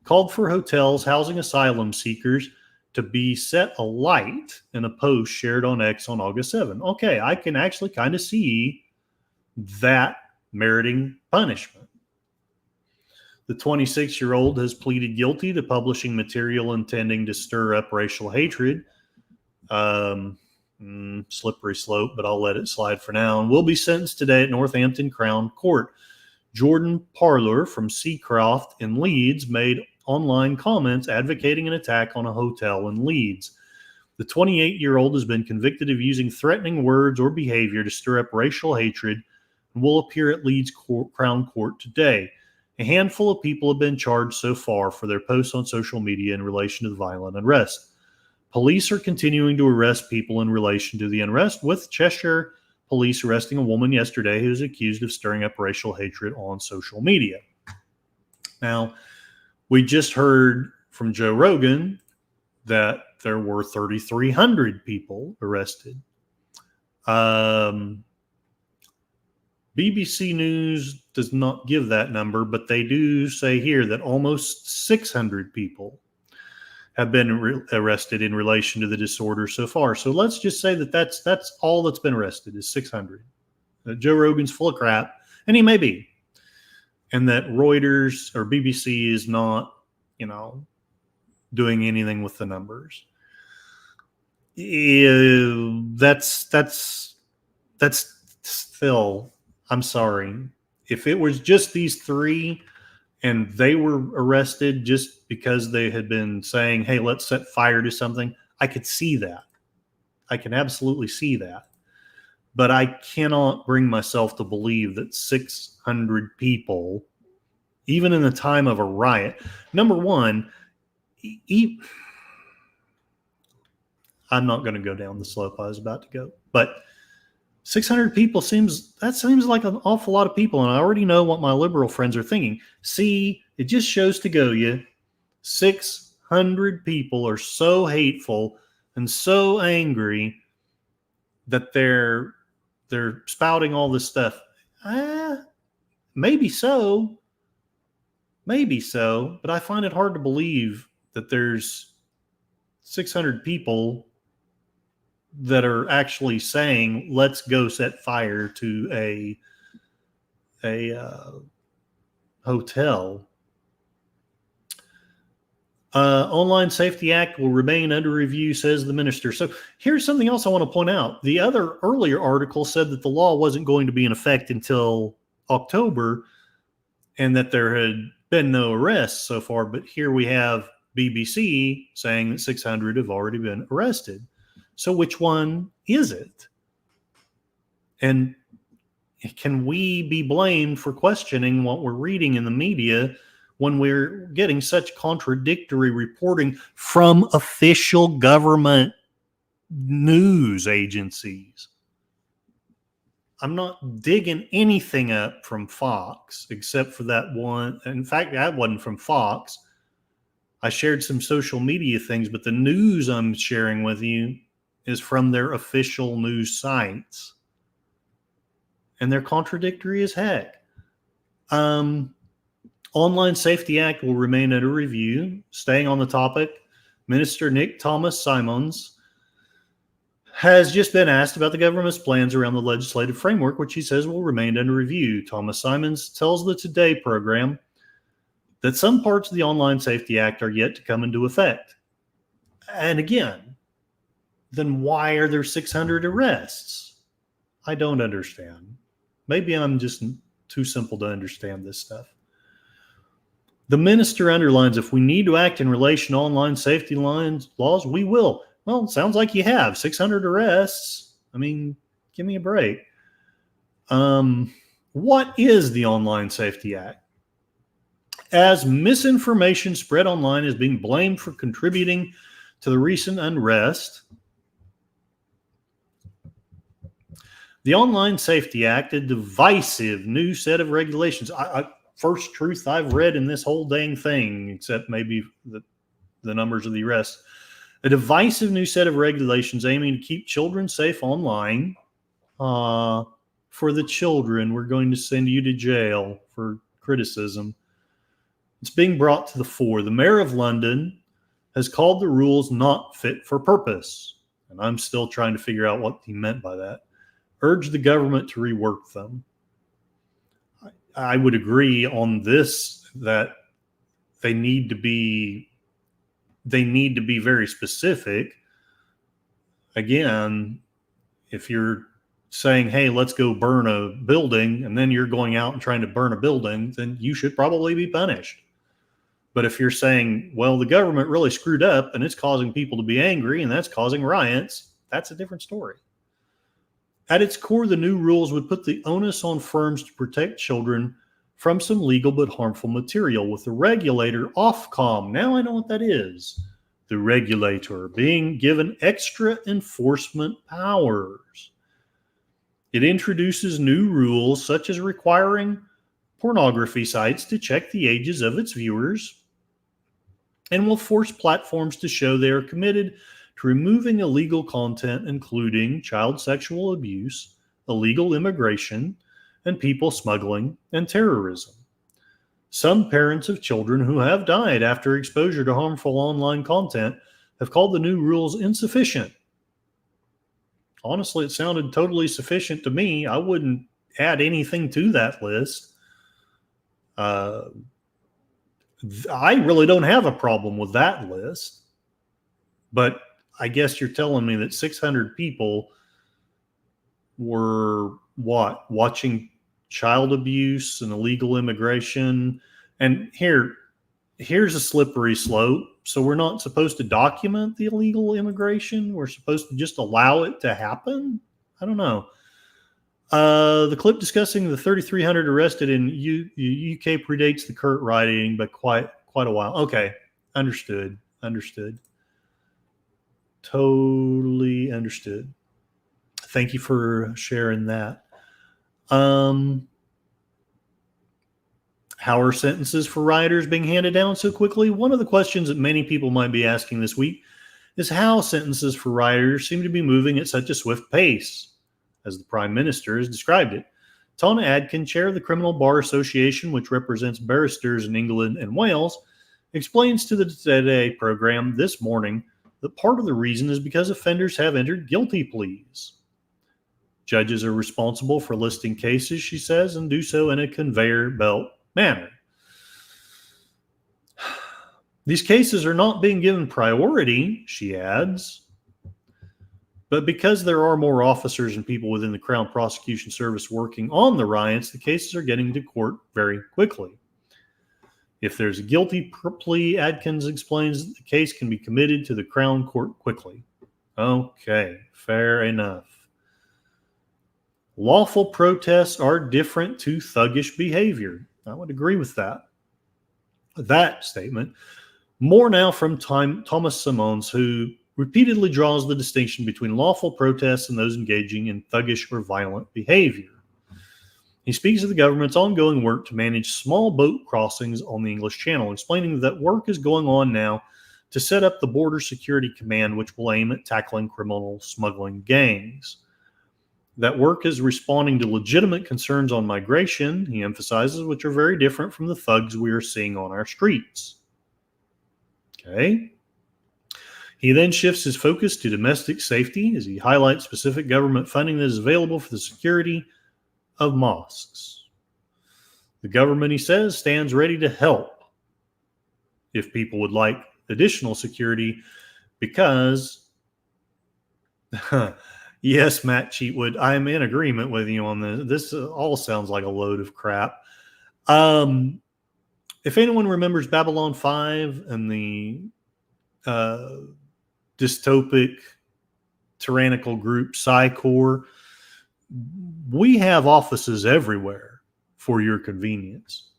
[SPEAKER 1] called for hotels housing asylum seekers to be set alight in a post shared on X on August 7. Okay, I can actually kind of see that meriting punishment. The 26-year-old has pleaded guilty to publishing material intending to stir up racial hatred. Slippery slope, but I'll let it slide for now. And will be sentenced today at Northampton Crown Court. Jordan Parler from Seacroft in Leeds made online comments advocating an attack on a hotel in Leeds. The 28-year-old has been convicted of using threatening words or behavior to stir up racial hatred and will appear at Leeds Crown Court today. A handful of people have been charged so far for their posts on social media in relation to the violent unrest. Police are continuing to arrest people in relation to the unrest, with Cheshire police arresting a woman yesterday who is accused of stirring up racial hatred on social media. Now, we just heard from Joe Rogan that there were 3,300 people arrested. BBC News does not give that number, but they do say here that almost 600 people have been arrested in relation to the disorder so far. So let's just say that that's all that's been arrested is 600. Joe Rogan's full of crap, and he may be. And that Reuters or BBC is not, doing anything with the numbers. That's still, I'm sorry. If it was just these 3 and they were arrested just because they had been saying, hey, let's set fire to something, I could see that. I can absolutely see that. But I cannot bring myself to believe that 600 people, even in the time of a riot, number one, I'm not going to go down the slope I was about to go, but 600 people seems like an awful lot of people, and I already know what my liberal friends are thinking. See, it just shows to go you, 600 people are so hateful and so angry that they're spouting all this stuff. Maybe so, but I find it hard to believe that there's 600 people that are actually saying, let's go set fire to hotel. Online Safety Act will remain under review, says the minister. So here's something else I want to point out. The other earlier article said that the law wasn't going to be in effect until October and that there had been no arrests so far. But here we have BBC saying that 600 have already been arrested. So which one is it? And can we be blamed for questioning what we're reading in the media when we're getting such contradictory reporting from official government news agencies? I'm not digging anything up from Fox except for that one. In fact, that wasn't from Fox. I shared some social media things, but the news I'm sharing with you is from their official news sites. And they're contradictory as heck. Online Safety Act will remain under review. Staying on the topic, Minister Nick Thomas Simons has just been asked about the government's plans around the legislative framework, which he says will remain under review. Thomas Simons tells the Today program that some parts of the Online Safety Act are yet to come into effect. And again, then why are there 600 arrests? I don't understand. Maybe I'm just too simple to understand this stuff. The minister underlines, if we need to act in relation to online safety laws, we will. Well, it sounds like you have 600 arrests. I mean, give me a break. What is the Online Safety Act? As misinformation spread online is being blamed for contributing to the recent unrest, the Online Safety Act, a divisive new set of regulations. First truth I've read in this whole dang thing, except maybe the numbers of the arrests. A divisive new set of regulations aiming to keep children safe online. For the children, we're going to send you to jail for criticism. It's being brought to the fore. The mayor of London has called the rules not fit for purpose. And I'm still trying to figure out what he meant by that. Urged the government to rework them. I would agree on this that they need to be very specific. Again, if you're saying, hey, let's go burn a building, and then you're going out and trying to burn a building, then you should probably be punished. But if you're saying, well, the government really screwed up and it's causing people to be angry and that's causing riots, that's a different story. At its core, the new rules would put the onus on firms to protect children from some legal but harmful material, with the regulator, Ofcom, now I know what that is, the regulator being given extra enforcement powers. It introduces new rules such as requiring pornography sites to check the ages of its viewers, and will force platforms to show they are committed to removing illegal content, including child sexual abuse, illegal immigration, and people smuggling and terrorism. Some parents of children who have died after exposure to harmful online content have called the new rules insufficient. Honestly, it sounded totally sufficient to me. I wouldn't add anything to that list. I really don't have a problem with that list. But I guess you're telling me that 600 people were watching child abuse and illegal immigration. And here's a slippery slope. So we're not supposed to document the illegal immigration. We're supposed to just allow it to happen. I don't know. The clip discussing the 3,300 arrested in UK predates the current rioting by quite a while. Okay. Understood. Totally understood. Thank you for sharing that. How are sentences for rioters being handed down so quickly? One of the questions that many people might be asking this week is how sentences for rioters seem to be moving at such a swift pace, as the Prime Minister has described it. Tona Adkin, chair of the Criminal Bar Association, which represents barristers in England and Wales, explains to the Today program this morning that part of the reason is because offenders have entered guilty pleas. Judges are responsible for listing cases, she says, and do so in a conveyor belt manner. These cases are not being given priority, she adds, but because there are more officers and people within the Crown Prosecution Service working on the riots, the cases are getting to court very quickly. If there's a guilty plea, Adkins explains, the case can be committed to the Crown Court quickly. Okay, fair enough. Lawful protests are different to thuggish behavior. I would agree with that. That statement. More now from Thomas Simons, who repeatedly draws the distinction between lawful protests and those engaging in thuggish or violent behavior. He speaks of the government's ongoing work to manage small boat crossings on the English Channel, explaining that work is going on now to set up the Border Security Command, which will aim at tackling criminal smuggling gangs. That work is responding to legitimate concerns on migration, he emphasizes, which are very different from the thugs we are seeing on our streets. Okay. He then shifts his focus to domestic safety as he highlights specific government funding that is available for the security of mosques. The government, he says, stands ready to help if people would like additional security because, yes, Matt Cheatwood, I'm in agreement with you on this. This all sounds like a load of crap. If anyone remembers Babylon 5 and the dystopic tyrannical group Psy-Corps, we have offices everywhere for your convenience.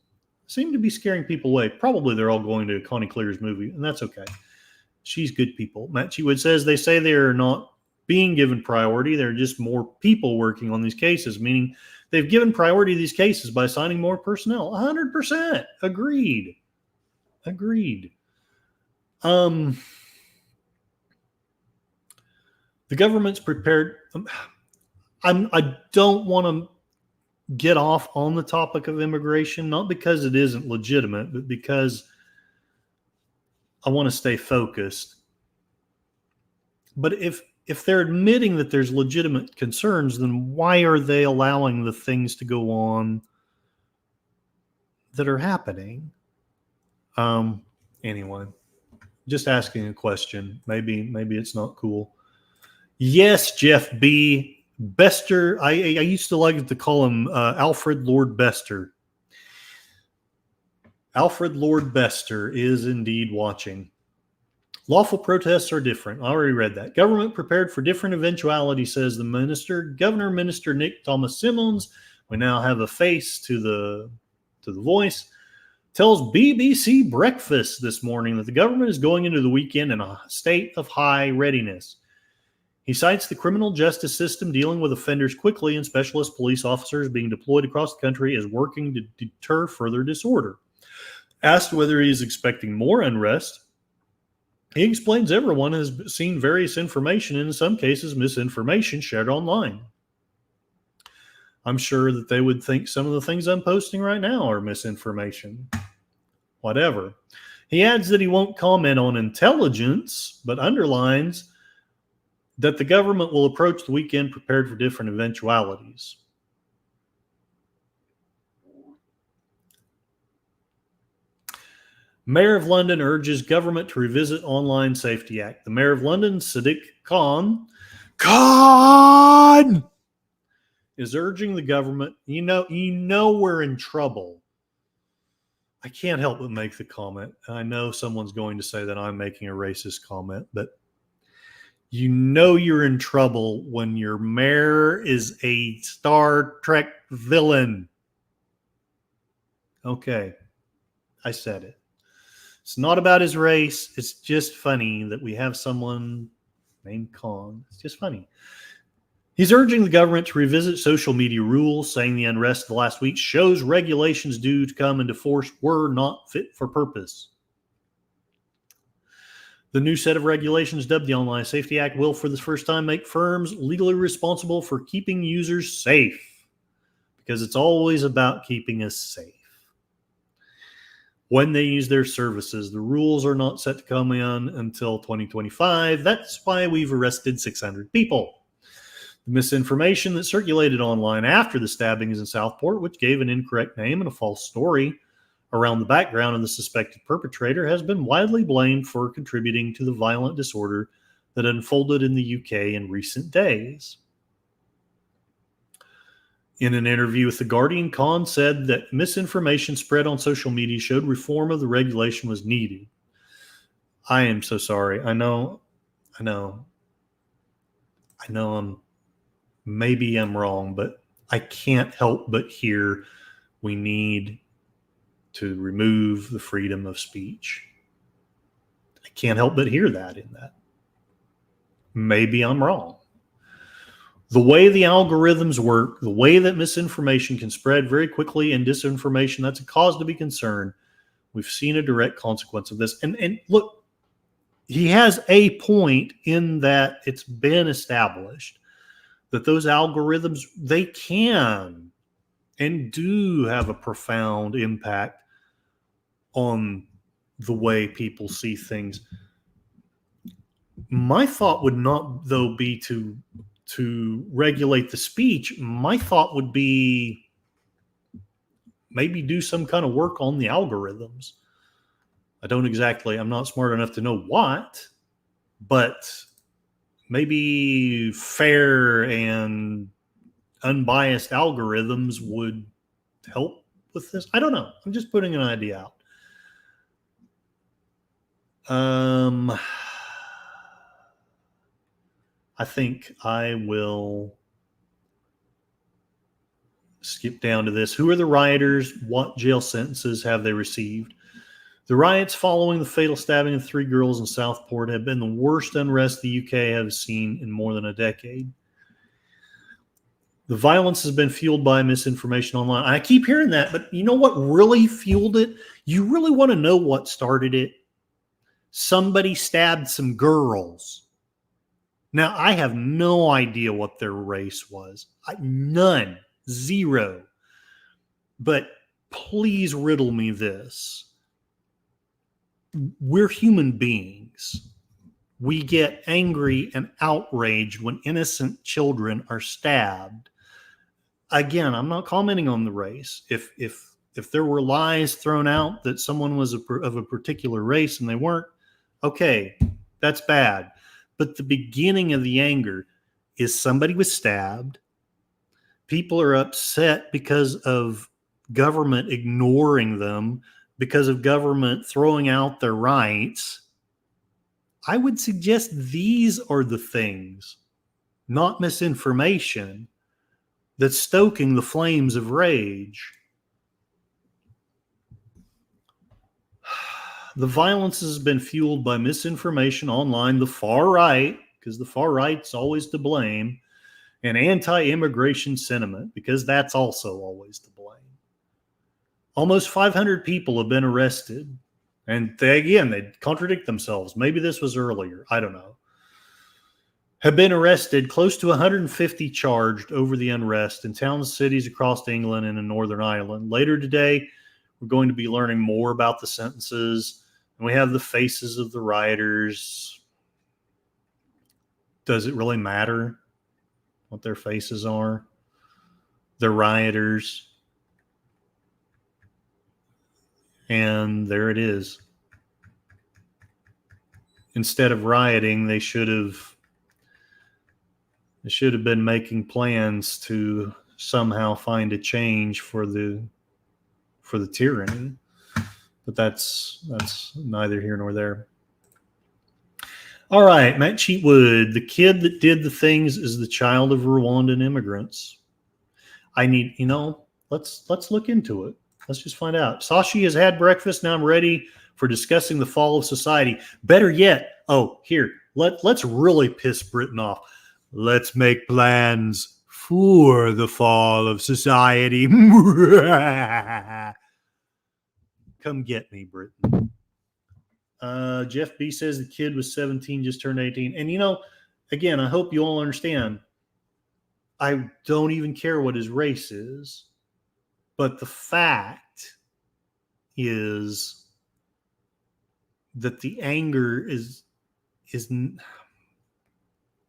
[SPEAKER 1] Seem to be scaring people away. Probably they're all going to Connie Clear's movie, and that's okay. She's good people. Matt Cheatwood says they say they are not being given priority. There are just more people working on these cases, meaning they've given priority to these cases by assigning more personnel. 100%. Agreed. The government's prepared. I don't want to get off on the topic of immigration, not because it isn't legitimate, but because I want to stay focused. But if they're admitting that there's legitimate concerns, then why are they allowing the things to go on that are happening? Anyway, just asking a question. Maybe it's not cool. Yes, Jeff B. Bester. I used to like to call him Alfred Lord Bester. Alfred Lord Bester is indeed watching. Lawful protests are different. I already read that. Government prepared for different eventualities, says the minister. Governor Minister Nick Thomas Simons, we now have a face to the voice, tells BBC Breakfast this morning that the government is going into the weekend in a state of high readiness. He cites the criminal justice system dealing with offenders quickly and specialist police officers being deployed across the country as working to deter further disorder. Asked whether he is expecting more unrest, he explains everyone has seen various information and in some cases misinformation shared online. I'm sure that they would think some of the things I'm posting right now are misinformation. Whatever. He adds that he won't comment on intelligence, but underlines that the government will approach the weekend prepared for different eventualities. Mayor of London urges government to revisit Online Safety Act. The Mayor of London, Sadiq Khan, is urging the government. You know we're in trouble. I can't help but make the comment. I know someone's going to say that I'm making a racist comment, but you know you're in trouble when your mayor is a Star Trek villain. Okay, I said it. It's not about his race. It's just funny that we have someone named Khan. It's just funny. He's urging the government to revisit social media rules, saying the unrest of the last week shows regulations due to come into force were not fit for purpose. The new set of regulations, dubbed the Online Safety Act, will for the first time make firms legally responsible for keeping users safe, because it's always about keeping us safe. When they use their services, the rules are not set to come in until 2025. That's why we've arrested 600 people. The misinformation that circulated online after the stabbings in Southport, which gave an incorrect name and a false story around the background of the suspected perpetrator, has been widely blamed for contributing to the violent disorder that unfolded in the UK in recent days. In an interview with The Guardian, Khan said that misinformation spread on social media showed reform of the regulation was needed. I am so sorry. I know maybe I'm wrong, but I can't help but hear we need to remove the freedom of speech. I can't help but hear that in that. Maybe I'm wrong. The way the algorithms work, the way that misinformation can spread very quickly and disinformation, that's a cause to be concerned. We've seen a direct consequence of this. And look, he has a point in that it's been established that those algorithms, they can and do have a profound impact on the way people see things. My thought would not, though, be to regulate the speech. My thought would be maybe do some kind of work on the algorithms. I'm not smart enough to know what, but maybe fair and unbiased algorithms would help with this. I don't know. I'm just putting an idea out. I think I will skip down to this. Who are the rioters? What jail sentences have they received? The riots following the fatal stabbing of 3 girls in Southport have been the worst unrest the UK has seen in more than a decade. The violence has been fueled by misinformation online. I keep hearing that, but you know what really fueled it? You really want to know what started it? Somebody stabbed some girls. Now, I have no idea what their race was. None. Zero. But please riddle me this. We're human beings. We get angry and outraged when innocent children are stabbed. Again, I'm not commenting on the race. If there were lies thrown out that someone was of a particular race and they weren't, okay, that's bad. But the beginning of the anger is somebody was stabbed. People are upset because of government ignoring them, because of government throwing out their rights. I would suggest these are the things, not misinformation, that's stoking the flames of rage. The violence has been fueled by misinformation online, the far right, because the far right's always to blame, and anti-immigration sentiment, because that's also always to blame. Almost 500 people have been arrested. And they contradict themselves. Maybe this was earlier. I don't know. Have been arrested, close to 150 charged over the unrest in towns and cities across England and in Northern Ireland. Later today, we're going to be learning more about the sentences. And we have the faces of the rioters. Does it really matter what their faces are? They're rioters. And there it is. Instead of rioting, they should have been making plans to somehow find a change for the tyranny. But that's neither here nor there. All right, Matt Cheatwood, the kid that did the things is the child of Rwandan immigrants. Let's look into it. Let's just find out. Sashi has had breakfast. Now I'm ready for discussing the fall of society. Better yet, let's really piss Britain off. Let's make plans for the fall of society. Come get me, Britain. Jeff B says the kid was 17, just turned 18. And again, I hope you all understand, I don't even care what his race is. But the fact is that the anger is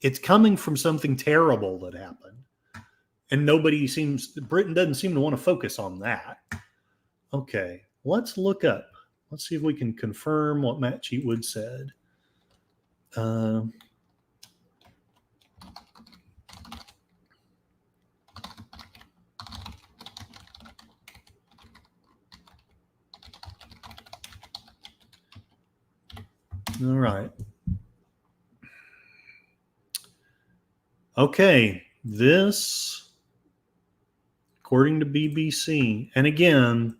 [SPEAKER 1] it's coming from something terrible that happened. And Britain doesn't seem to want to focus on that. Okay, let's look up. Let's see if we can confirm what Matt Cheatwood said. All right. Okay, this, according to BBC, and again,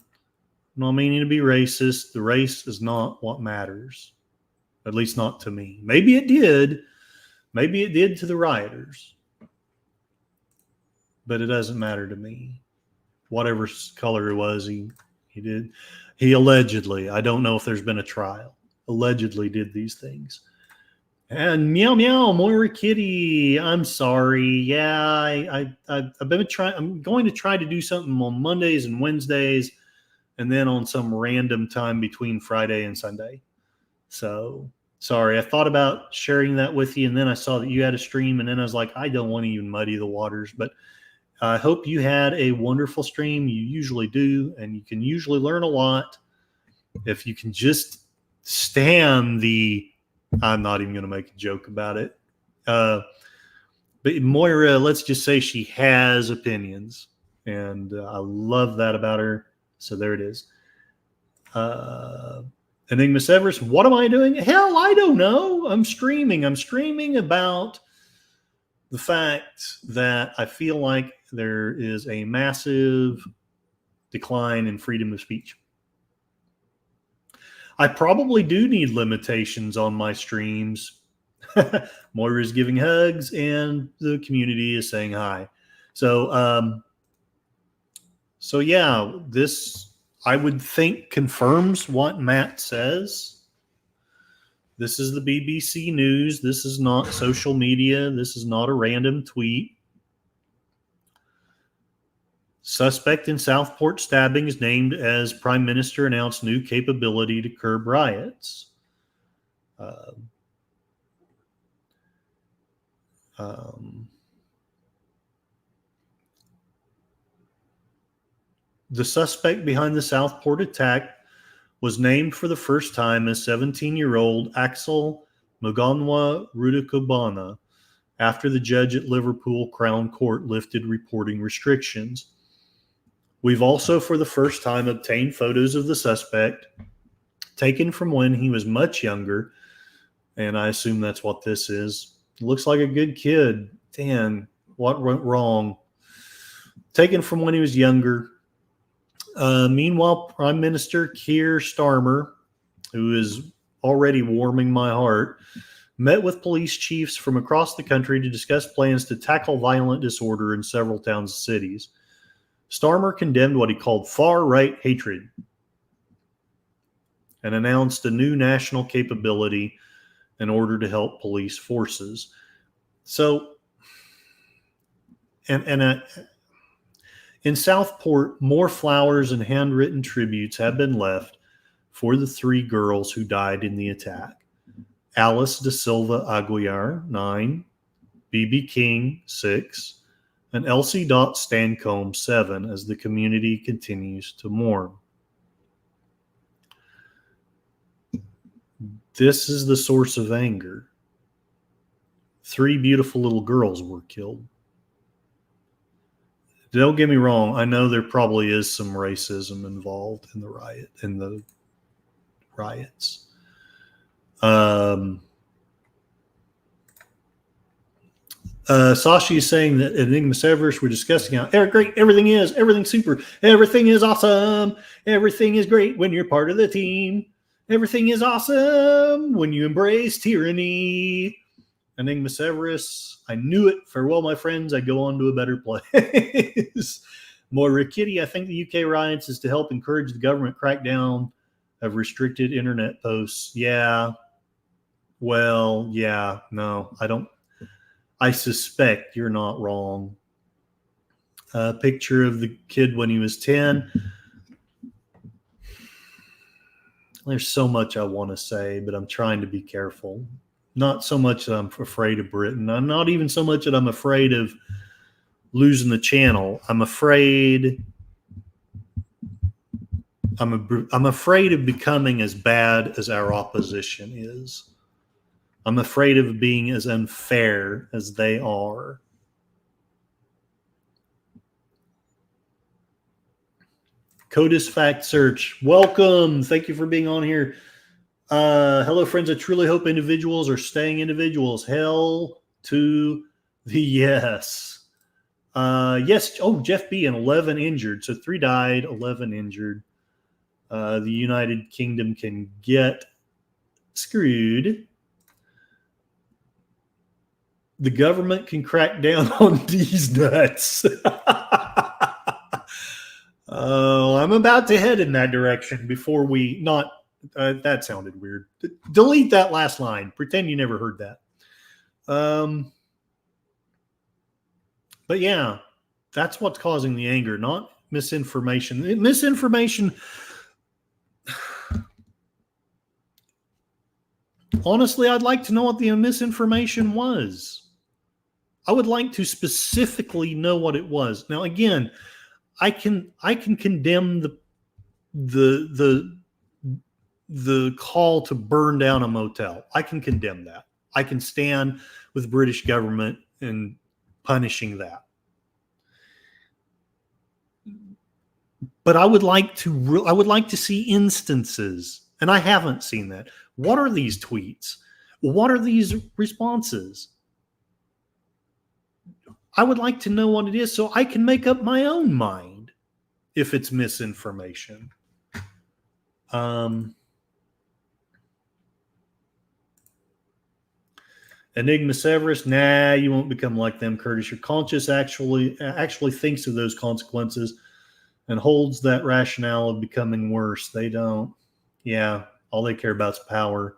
[SPEAKER 1] I'm not meaning to be racist. The race is not what matters, at least not to me. Maybe it did. Maybe it did to the rioters, but it doesn't matter to me. Whatever color it was, he did. He allegedly, I don't know if there's been a trial, allegedly did these things. And meow meow, Moira Kitty. I'm sorry. Yeah, I've been trying. I'm going to try to do something on Mondays and Wednesdays, and then on some random time between Friday and Sunday. So sorry. I thought about sharing that with you, and then I saw that you had a stream, and then I was like, I don't want to even muddy the waters. But I hope you had a wonderful stream. You usually do, and you can usually learn a lot if you can just stand the. I'm not even going to make a joke about it. But Moira, let's just say she has opinions. And I love that about her. So there it is. Enigma Severus, what am I doing? Hell, I don't know. I'm streaming. I'm streaming about the fact that I feel like there is a massive decline in freedom of speech. I probably do need limitations on my streams. Moira's giving hugs and the community is saying hi. So yeah, this I would think confirms what Matt says. This is the BBC News. This is not social media. This is not a random tweet. Suspect in Southport stabbing is named as Prime Minister announced new capability to curb riots. The suspect behind the Southport attack was named for the first time as 17-year-old Axel Mugonwa Rudakobana after the judge at Liverpool Crown Court lifted reporting restrictions. We've also, for the first time, obtained photos of the suspect taken from when he was much younger, and I assume that's what this is. Looks like a good kid. Dan, what went wrong? Taken from when he was younger. Meanwhile, Prime Minister Keir Starmer, who is already warming my heart, met with police chiefs from across the country to discuss plans to tackle violent disorder in several towns and cities. Starmer condemned what he called far-right hatred and announced a new national capability in order to help police forces. So, in Southport, more flowers and handwritten tributes have been left for the 3 girls who died in the attack. Alice Da Silva Aguiar, 9, B.B. King, 6, and Elsie Dot Stancombe, 7, as the community continues to mourn. This is the source of anger. 3 beautiful little girls were killed. Don't get me wrong. I know there probably is some racism involved in the riots. Sashi is saying that Enigma Severus we're discussing how great everything's super, everything is awesome, everything is great when you're part of the team, everything is awesome when you embrace tyranny. Enigma Severus, I knew it. Farewell, my friends. I go on to a better place. Moira Kitty, I think the UK riots is to help encourage the government crackdown of restricted internet posts. Yeah. Well, yeah. No, I don't. I suspect you're not wrong. A picture of the kid when he was 10. There's so much I want to say, but I'm trying to be careful. Not so much that I'm afraid of Britain. I'm not even so much that I'm afraid of losing the channel. I'm afraid of becoming as bad as our opposition is. I'm afraid of being as unfair as they are. CODIS Fact Search, welcome. Thank you for being on here. Hello, friends. I truly hope individuals are staying individuals. Hell to the yes. Yes. Oh, Jeff B. and 11 injured. So 3 died, 11 injured. The United Kingdom can get screwed. The government can crack down on these nuts. I'm about to head in that direction before we not. That sounded weird. Delete that last line. Pretend you never heard that. But yeah, that's what's causing the anger, not misinformation. Misinformation. Honestly, I'd like to know what the misinformation was. I would like to specifically know what it was. Now, again, I can condemn the call to burn down a motel. I can condemn that. I can stand with the British government in punishing that. But I would like to see instances, and I haven't seen that. What are these tweets? What are these responses? I would like to know what it is so I can make up my own mind if it's misinformation. Enigma Severus, nah, you won't become like them, Curtis. Your conscience actually thinks of those consequences and holds that rationale of becoming worse. They don't. Yeah, all they care about is power.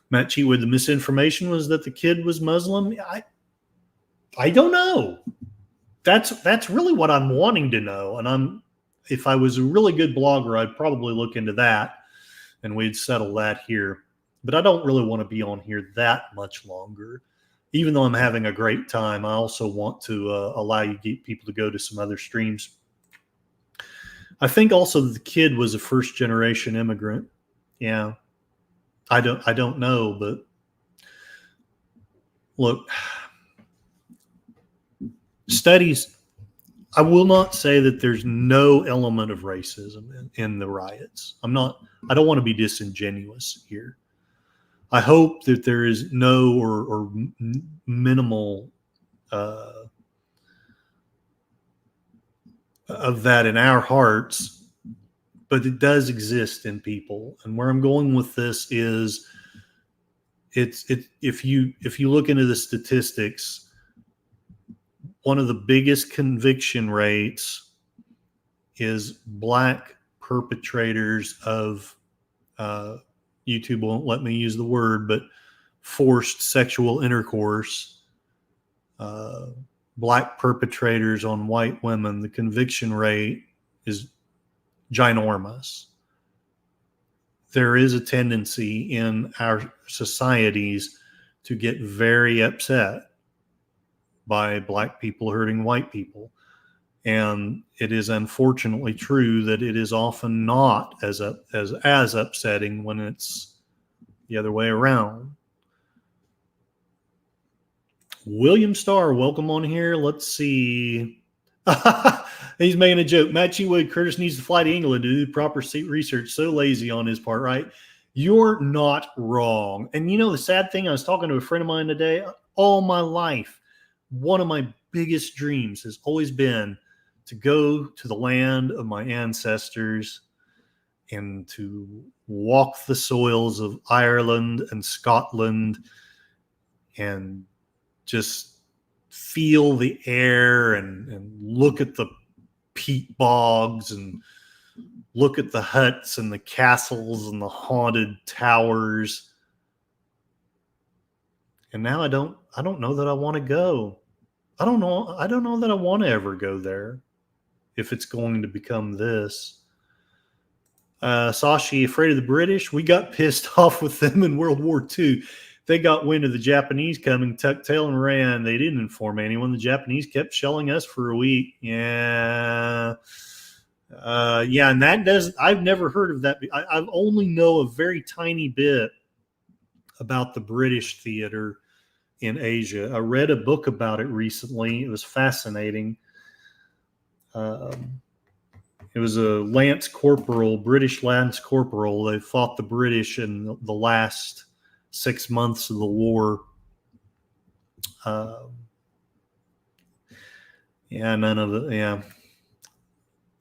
[SPEAKER 1] Matt Cheatwood, the misinformation was that the kid was Muslim. I don't know. That's really what I'm wanting to know. And if I was a really good blogger, I'd probably look into that and we'd settle that here. But I don't really want to be on here that much longer. Even though I'm having a great time, I also want to allow you people to go to some other streams. I think also the kid was a first-generation immigrant. Yeah, I don't know, but look, studies. I will not say that there's no element of racism in the riots. I don't want to be disingenuous here. I hope that there is no or minimal of that in our hearts, but it does exist in people. And where I'm going with this is, if you look into the statistics, one of the biggest conviction rates is Black perpetrators of YouTube won't let me use the word, but forced sexual intercourse. Black perpetrators on white women, the conviction rate is ginormous. There is a tendency in our societies to get very upset by Black people hurting white people. And it is unfortunately true that it is often not as upsetting when it's the other way around. William Starr, welcome on here. Let's see. He's making a joke. Matt Cheatwood, Curtis needs to fly to England to do proper research. So lazy on his part, right? You're not wrong. And you know the sad thing, I was talking to a friend of mine today. All my life, one of my biggest dreams has always been to go to the land of my ancestors and to walk the soils of Ireland and Scotland and just feel the air and look at the peat bogs and look at the huts and the castles and the haunted towers. And now I don't know that I want to go. I don't know that I want to ever go there if it's going to become this. Sashi, afraid of the British? We got pissed off with them in World War II. they got wind of the Japanese coming, tucked tail and ran. They didn't inform anyone. The Japanese kept shelling us for a week. Yeah. And that doesn't, I've never heard of that. I only know a very tiny bit about the British theater in Asia. I read a book about it recently. It was fascinating. It was a Lance Corporal, British Lance Corporal. They fought the British in the last 6 months of the war. None of it. Yeah.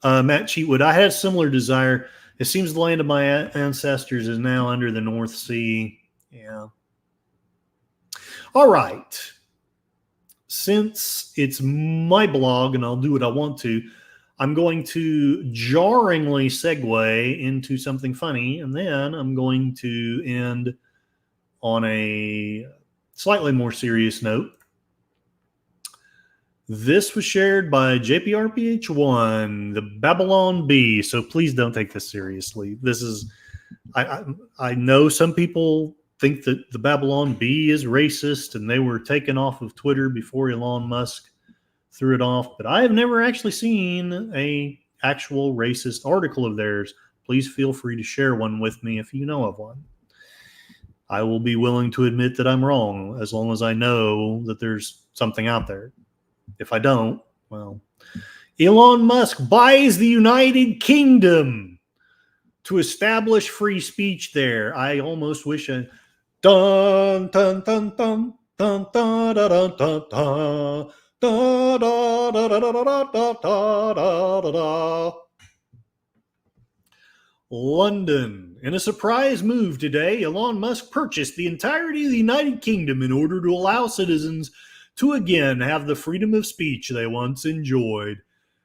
[SPEAKER 1] Matt Cheatwood, I had a similar desire. It seems the land of my ancestors is now under the North Sea. Yeah. All right. Since it's my blog and I'll do what I want to, I'm going to jarringly segue into something funny, and then I'm going to end on a slightly more serious note. This was shared by JPRPH1, the Babylon Bee. So please don't take this seriously. This is, I know some people think that the Babylon Bee is racist and they were taken off of Twitter before Elon Musk threw it off, but I have never actually seen a actual racist article of theirs. Please feel free to share one with me if you know of one. I will be willing to admit that I'm wrong as long as I know that there's something out there. If I don't, well, Elon Musk buys the United Kingdom to establish free speech there. I almost wish I dun dun dun dun dun dun dun dun dun. Da, da, da, da, da, da, da, da, da, da. London. In a surprise move today, Elon Musk purchased the entirety of the United Kingdom in order to allow citizens to again have the freedom of speech they once enjoyed.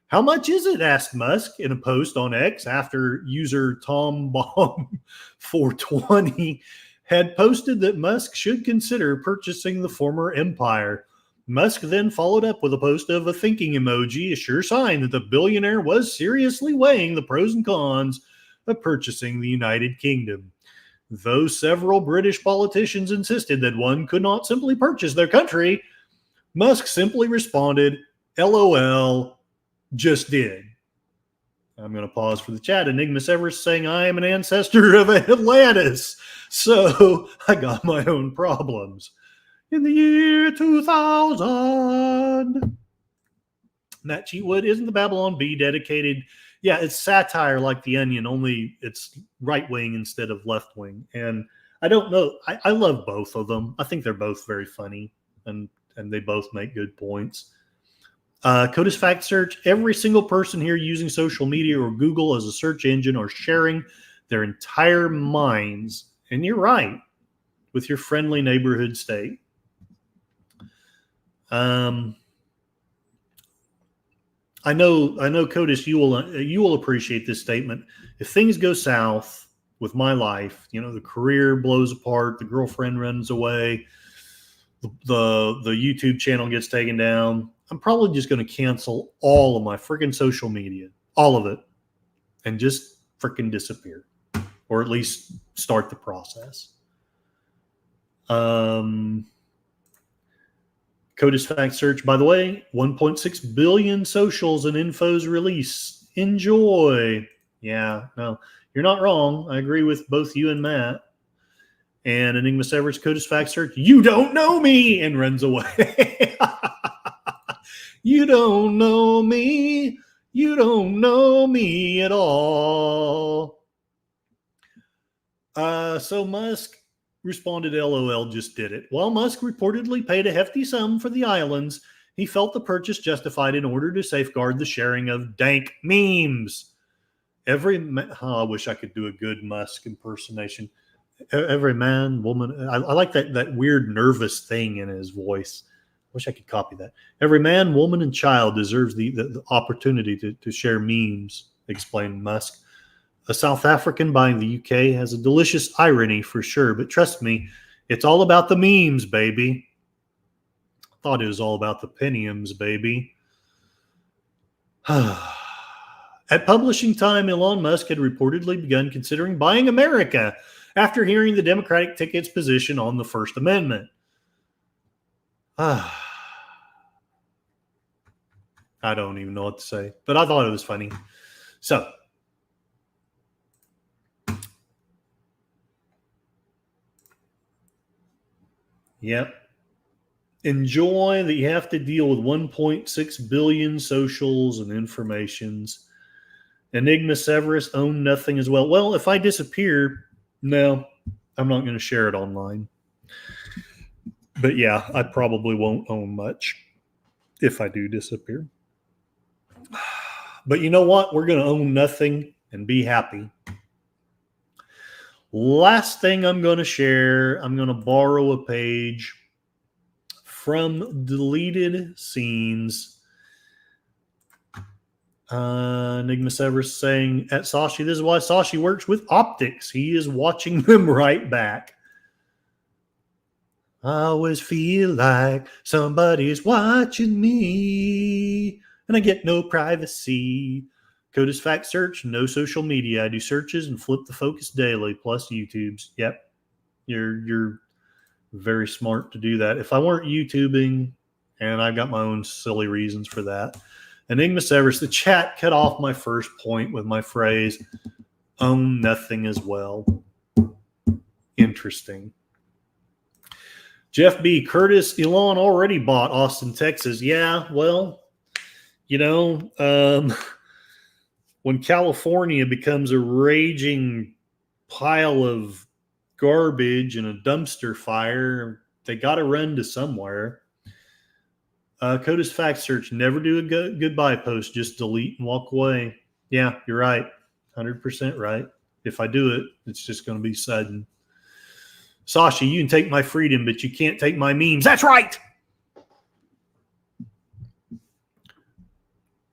[SPEAKER 1] How much is it? Asked Musk in a post on X after user TomBomb420 had posted that Musk should consider purchasing the former empire. Musk then followed up with a post of a thinking emoji, a sure sign that the billionaire was seriously weighing the pros and cons of purchasing the United Kingdom. Though several British politicians insisted that one could not simply purchase their country, Musk simply responded, LOL, just did. I'm going to pause for the chat. Enigma Severus saying, I am an ancestor of Atlantis, so I got my own problems. In the year 2000. Matt Cheatwood, isn't the Babylon Bee dedicated? Yeah, it's satire like The Onion, only it's right-wing instead of left-wing. And I don't know. I love both of them. I think they're both very funny, and they both make good points. Codis Fact Search, every single person here using social media or Google as a search engine are sharing their entire minds. And you're right, with your friendly neighborhood state. I know, Codis, you will appreciate this statement. If things go south with my life, the career blows apart, the girlfriend runs away, the YouTube channel gets taken down, I'm probably just going to cancel all of my freaking social media, all of it, and just freaking disappear, or at least start the process. Codis Fact Search, by the way, 1.6 billion socials and infos release. Enjoy. Yeah, no, you're not wrong. I agree with both you and Matt. And Enigma Severus, Codis Fact Search, you don't know me, and runs away. You don't know me. You don't know me at all. So Musk responded, LOL, just did it. While Musk reportedly paid a hefty sum for the islands, he felt the purchase justified in order to safeguard the sharing of dank memes. I wish I could do a good Musk impersonation. Every man, woman, I like that weird nervous thing in his voice. I wish I could copy that. Every man, woman, and child deserves the opportunity to share memes, explained Musk. A South African buying the UK has a delicious irony for sure, but trust me, it's all about the memes, baby. I thought it was all about the pentiums, baby. At publishing time, Elon Musk had reportedly begun considering buying America after hearing the Democratic ticket's position on the First Amendment. I don't even know what to say, but I thought it was funny. So, yep. Enjoy that you have to deal with 1.6 billion socials and informations. Enigma Severus own nothing as well. Well, if I disappear, no, I'm not going to share it online. But yeah, I probably won't own much if I do disappear. But you know what? We're going to own nothing and be happy. Last thing I'm going to share, I'm going to borrow a page from Deleted Scenes. Enigma Severus saying at Sashi, this is why Sashi works with optics. He is watching them right back. I always feel like somebody's watching me, and I get no privacy. Codis Fact Search, no social media. I do searches and flip the focus daily, plus YouTubes. Yep, you're very smart to do that. If I weren't YouTubing, and I've got my own silly reasons for that. Enigma Severus, the chat cut off my first point with my phrase, own nothing as well. Interesting. Jeff B. Curtis, Elon already bought Austin, Texas. Yeah, well, you know, when California becomes a raging pile of garbage and a dumpster fire, they got to run to somewhere. Codis Fact Search, never do a goodbye post, just delete and walk away. Yeah, you're right. 100% right. If I do it, it's just going to be sudden. Sashi, you can take my freedom, but you can't take my memes. That's right.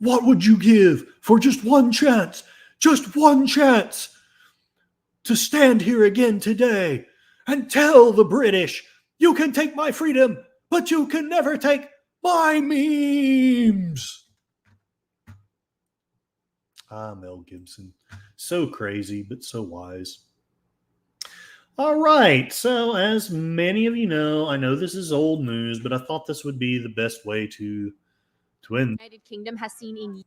[SPEAKER 1] What would you give for just one chance to stand here again today and tell the British, you can take my freedom, but you can never take my memes. Mel Gibson. So crazy, but so wise. All right. So as many of you know, I know this is old news, but I thought this would be the best way to end.
[SPEAKER 9] The United Kingdom has seen in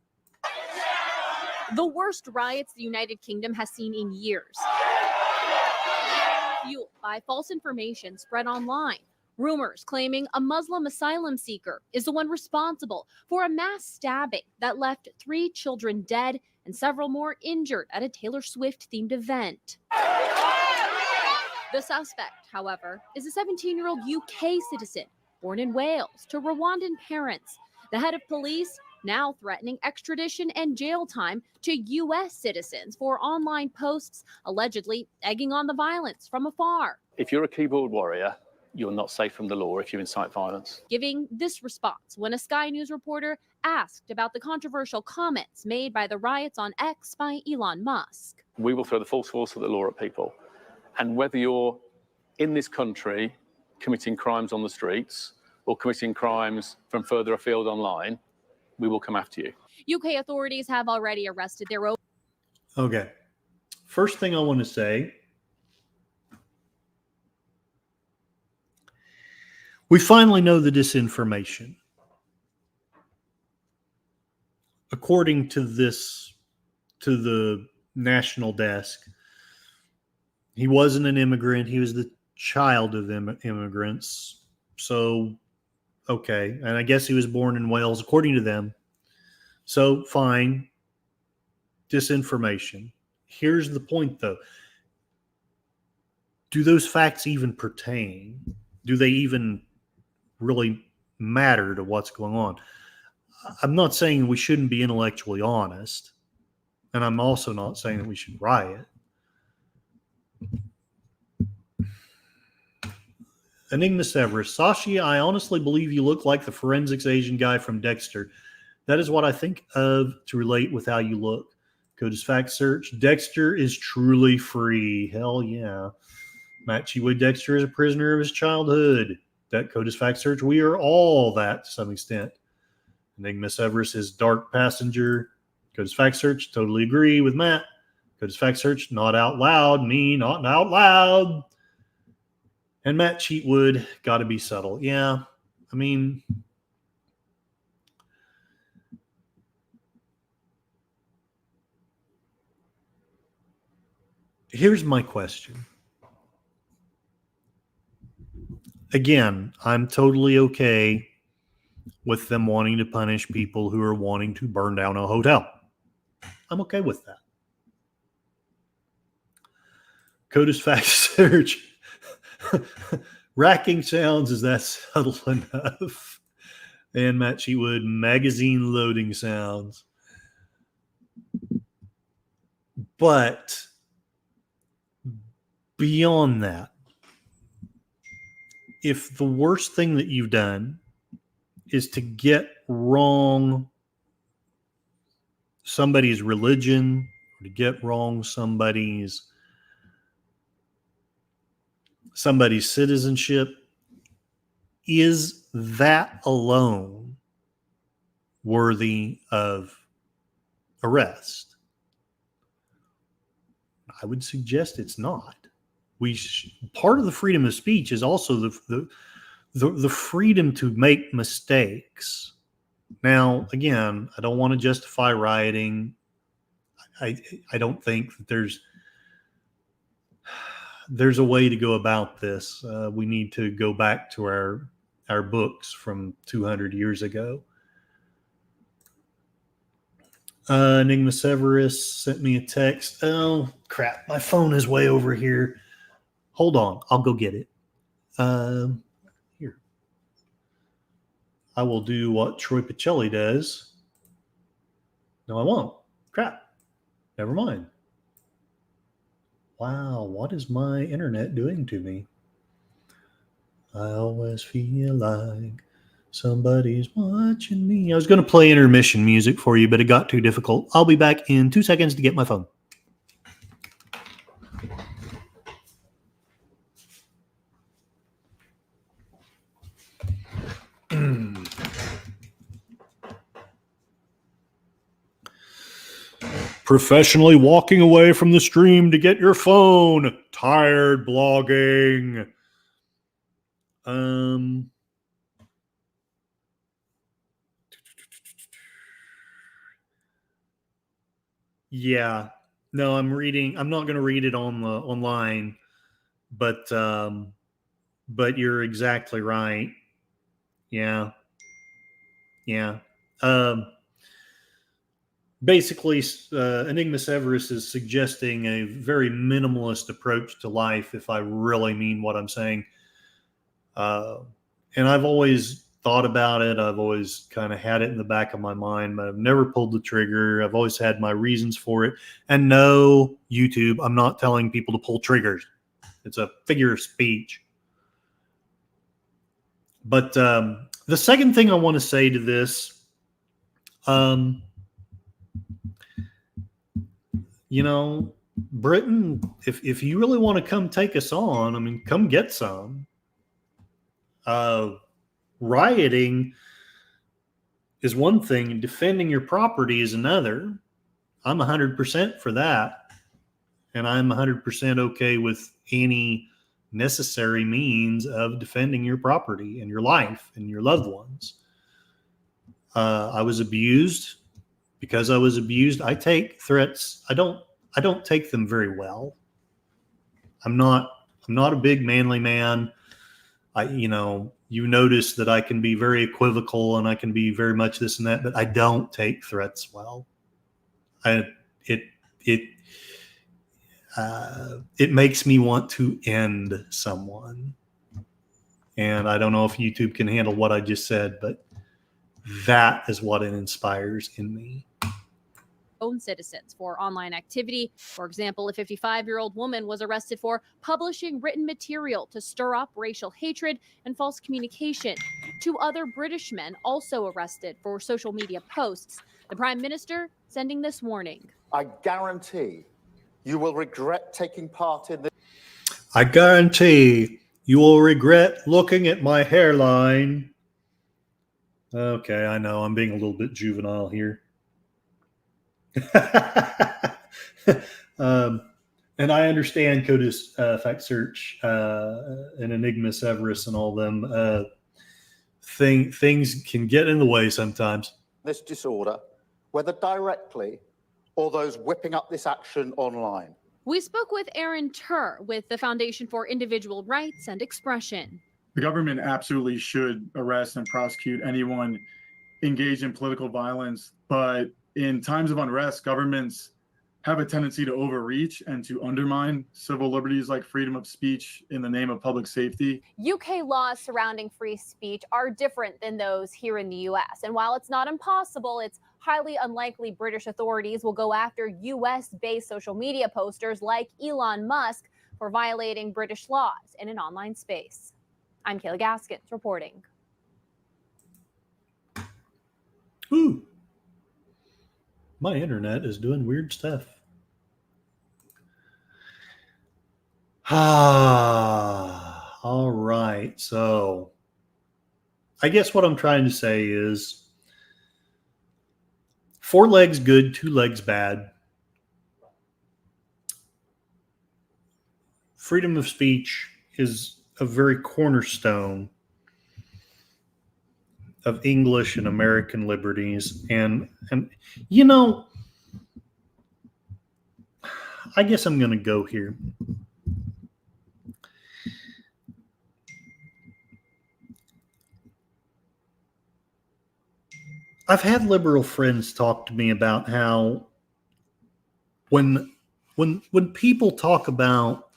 [SPEAKER 9] the worst riots the United Kingdom has seen in years. Fueled by false information spread online. Rumors claiming a Muslim asylum seeker is the one responsible for a mass stabbing that left 3 children dead and several more injured at a Taylor Swift-themed event. The suspect, however, is a 17-year-old UK citizen born in Wales to Rwandan parents. The head of police now threatening extradition and jail time to U.S. citizens for online posts allegedly egging on the violence from afar.
[SPEAKER 10] If you're a keyboard warrior, you're not safe from the law if you incite violence.
[SPEAKER 9] Giving this response when a Sky News reporter asked about the controversial comments made by the riots on X by Elon Musk.
[SPEAKER 10] We will throw the full force of the law at people. And whether you're in this country committing crimes on the streets or committing crimes from further afield online, we will come after you.
[SPEAKER 9] UK authorities have already arrested their own.
[SPEAKER 1] Okay. First thing I want to say, we finally know the disinformation. According to the national desk, he wasn't an immigrant. He was the child of immigrants. So, okay. And I guess he was born in Wales, according to them. So, fine. Disinformation. Here's the point, though. Do those facts even pertain? Do they even really matter to what's going on? I'm not saying we shouldn't be intellectually honest. And I'm also not saying that we should riot. Enigma Severus. Sashi, I honestly believe you look like the forensics Asian guy from Dexter. That is what I think of to relate with how you look. Codis Fact Search. Dexter is truly free. Hell yeah. Matt Chiwood Dexter is a prisoner of his childhood. That Codis Fact Search. We are all that to some extent. Enigma Severus is Dark Passenger. Codus Fact Search, totally agree with Matt. Codus Fact Search, not out loud. Me, not out loud. And Matt Cheatwood, got to be subtle. Yeah, I mean, here's my question. Again, I'm totally okay with them wanting to punish people who are wanting to burn down a hotel. I'm okay with that. Codus Fact Search. Racking sounds, is that subtle enough? And Matt Cheatwood, magazine loading sounds. But beyond that, if the worst thing that you've done is to get wrong somebody's religion, or to get wrong somebody's citizenship, is that alone worthy of arrest? I would suggest it's not. Part of the freedom of speech is also the freedom to make mistakes. Now, again, I don't want to justify rioting. I don't think that there's a way to go about this. We need to go back to our books from 200 years ago. Enigma Severus sent me a text. Oh, crap. My phone is way over here. Hold on. I'll go get it. Here. I will do what Troy Pacelli does. No, I won't. Crap. Never mind. Wow, what is my internet doing to me? I always feel like somebody's watching me. I was going to play intermission music for you, but it got too difficult. I'll be back in 2 seconds to get my phone. Professionally walking away from the stream to get your phone. Tired blogging. Yeah. No, I'm reading. I'm not going to read it online, but you're exactly right. Yeah. Yeah. Basically, Enigma Severus is suggesting a very minimalist approach to life, if I really mean what I'm saying. And I've always thought about it. I've always kind of had it in the back of my mind, but I've never pulled the trigger. I've always had my reasons for it. And no, YouTube, I'm not telling people to pull triggers. It's a figure of speech. But the second thing I want to say to this, Britain, if you really want to come take us on, I mean, come get some. Rioting is one thing, and defending your property is another. I'm 100% for that, and I'm 100% okay with any necessary means of defending your property and your life and your loved ones. I was abused. Because I was abused, I take threats. I don't take them very well. I'm not a big manly man. You notice that I can be very equivocal and I can be very much this and that, but I don't take threats well. It makes me want to end someone. And I don't know if YouTube can handle what I just said, but that is what it inspires in me.
[SPEAKER 9] Own citizens for online activity. For example, a 55-year-old woman was arrested for publishing written material to stir up racial hatred and false communication. 2 other British men also arrested for social media posts. The Prime Minister sending this warning.
[SPEAKER 11] I guarantee you will regret taking part in this.
[SPEAKER 1] I guarantee you will regret looking at my hairline. Okay, I know I'm being a little bit juvenile here. And I understand CODIS, Fact Search, and Enigma Severus and all them. Things can get in the way sometimes.
[SPEAKER 11] This disorder, whether directly or those whipping up this action online.
[SPEAKER 9] We spoke with Aaron Tur with the Foundation for Individual Rights and Expression.
[SPEAKER 12] The government absolutely should arrest and prosecute anyone engaged in political violence, but in times of unrest, governments have a tendency to overreach and to undermine civil liberties like freedom of speech in the name of public safety.
[SPEAKER 13] UK laws surrounding free speech are different than those here in the US. And while it's not impossible, it's highly unlikely British authorities will go after US-based social media posters like Elon Musk for violating British laws in an online space. I'm Kayla Gaskins reporting.
[SPEAKER 1] Ooh. My internet is doing weird stuff. All right. So I guess what I'm trying to say is 4 legs good, 2 legs bad. Freedom of speech is a very cornerstone of English and American liberties. And you know, I guess I'm going to go here. I've had liberal friends talk to me about how when people talk about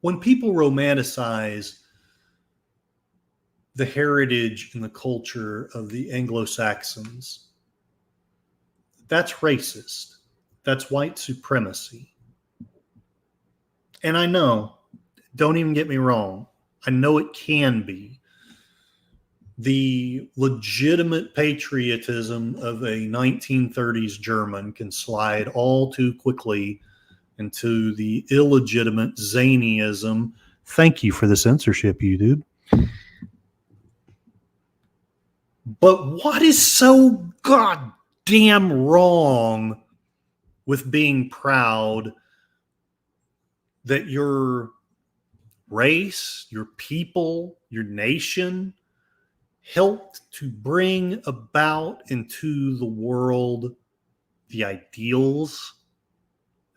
[SPEAKER 1] when people romanticize the heritage and the culture of the Anglo-Saxons, that's racist. That's white supremacy. And I know, don't even get me wrong, I know it can be. The legitimate patriotism of a 1930s German can slide all too quickly into the illegitimate zanyism. Thank you for the censorship, YouTube. But what is so goddamn wrong with being proud that your race, your people, your nation helped to bring about into the world the ideals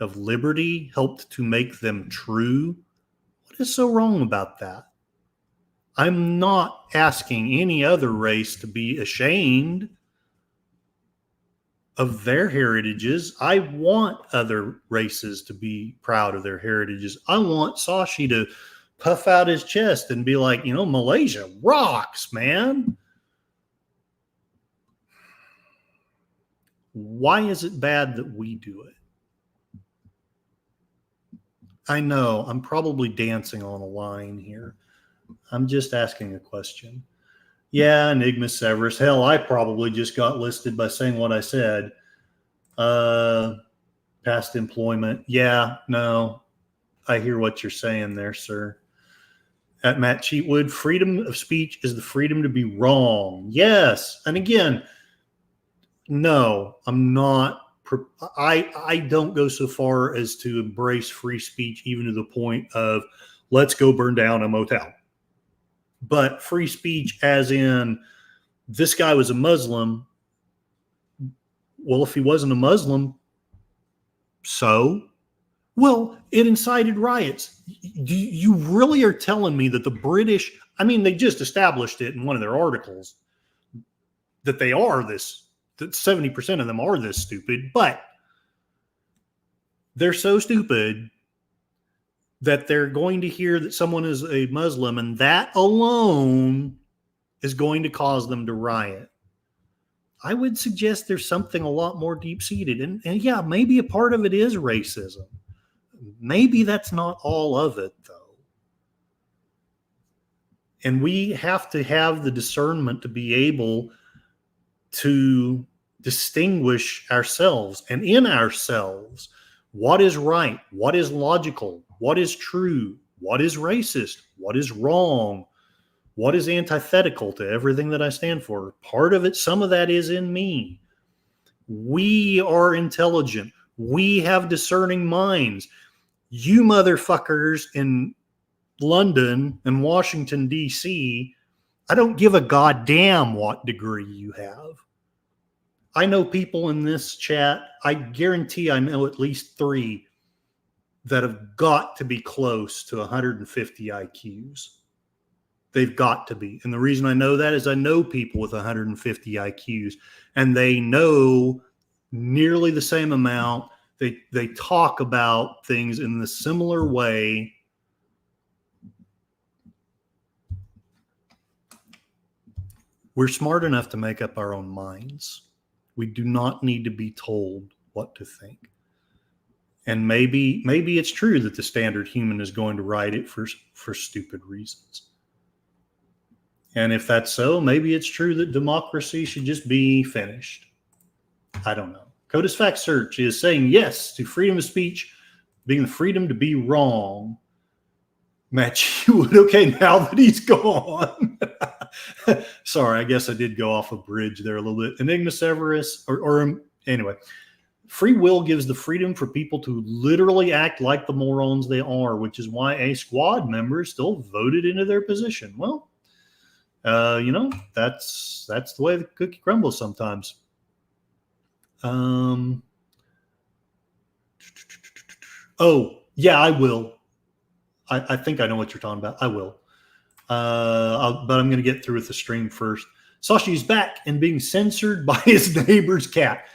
[SPEAKER 1] of liberty, helped to make them true? What is so wrong about that? I'm not asking any other race to be ashamed of their heritages. I want other races to be proud of their heritages. I want Sashi to puff out his chest and be like, you know, Malaysia rocks, man. Why is it bad that we do it? I know I'm probably dancing on a line here. I'm just asking a question. Yeah, Enigma Severus. Hell, I probably just got listed by saying what I said. Past employment. Yeah, no. I hear what you're saying there, sir. At Matt Cheatwood, freedom of speech is the freedom to be wrong. Yes. And again, no, I'm not. I don't go so far as to embrace free speech, even to the point of let's go burn down a motel. But free speech as in this guy was a Muslim. Well, if he wasn't a Muslim, so? Well, it incited riots. You really are telling me that the British, I mean, they just established it in one of their articles that they are this, that 70% of them are this stupid, but they're so stupid that they're going to hear that someone is a Muslim, and that alone is going to cause them to riot. I would suggest there's something a lot more deep-seated. And yeah, maybe a part of it is racism. Maybe that's not all of it, though. And we have to have the discernment to be able to distinguish ourselves and in ourselves what is right, what is logical, what is true, what is racist, what is wrong, What is antithetical to everything that I stand for? Part of it, some of that is in me. We are intelligent. We have discerning minds. You motherfuckers in London and Washington, D.C., I don't give a goddamn what degree you have. I know people in this chat, I guarantee I know at least 3 that have got to be close to 150 IQs. They've got to be. And the reason I know that is I know people with 150 IQs, and they know nearly the same amount. They talk about things in the similar way. We're smart enough to make up our own minds. We do not need to be told what to think. And maybe it's true that the standard human is going to write it for stupid reasons. And if that's so, maybe it's true that democracy should just be finished. I don't know. CODIS Fact Search is saying yes to freedom of speech being the freedom to be wrong. Matt Hewitt, okay, now that he's gone. Sorry, I guess I did go off a bridge there a little bit. Enigma Severus, or anyway, free will gives the freedom for people to literally act like the morons they are, which is why a squad member is still voted into their position. Well, that's the way the cookie crumbles sometimes. Oh, yeah, I will. I think I know what you're talking about. I will. But I'm going to get through with the stream first. Sashi's back and being censored by his neighbor's cat.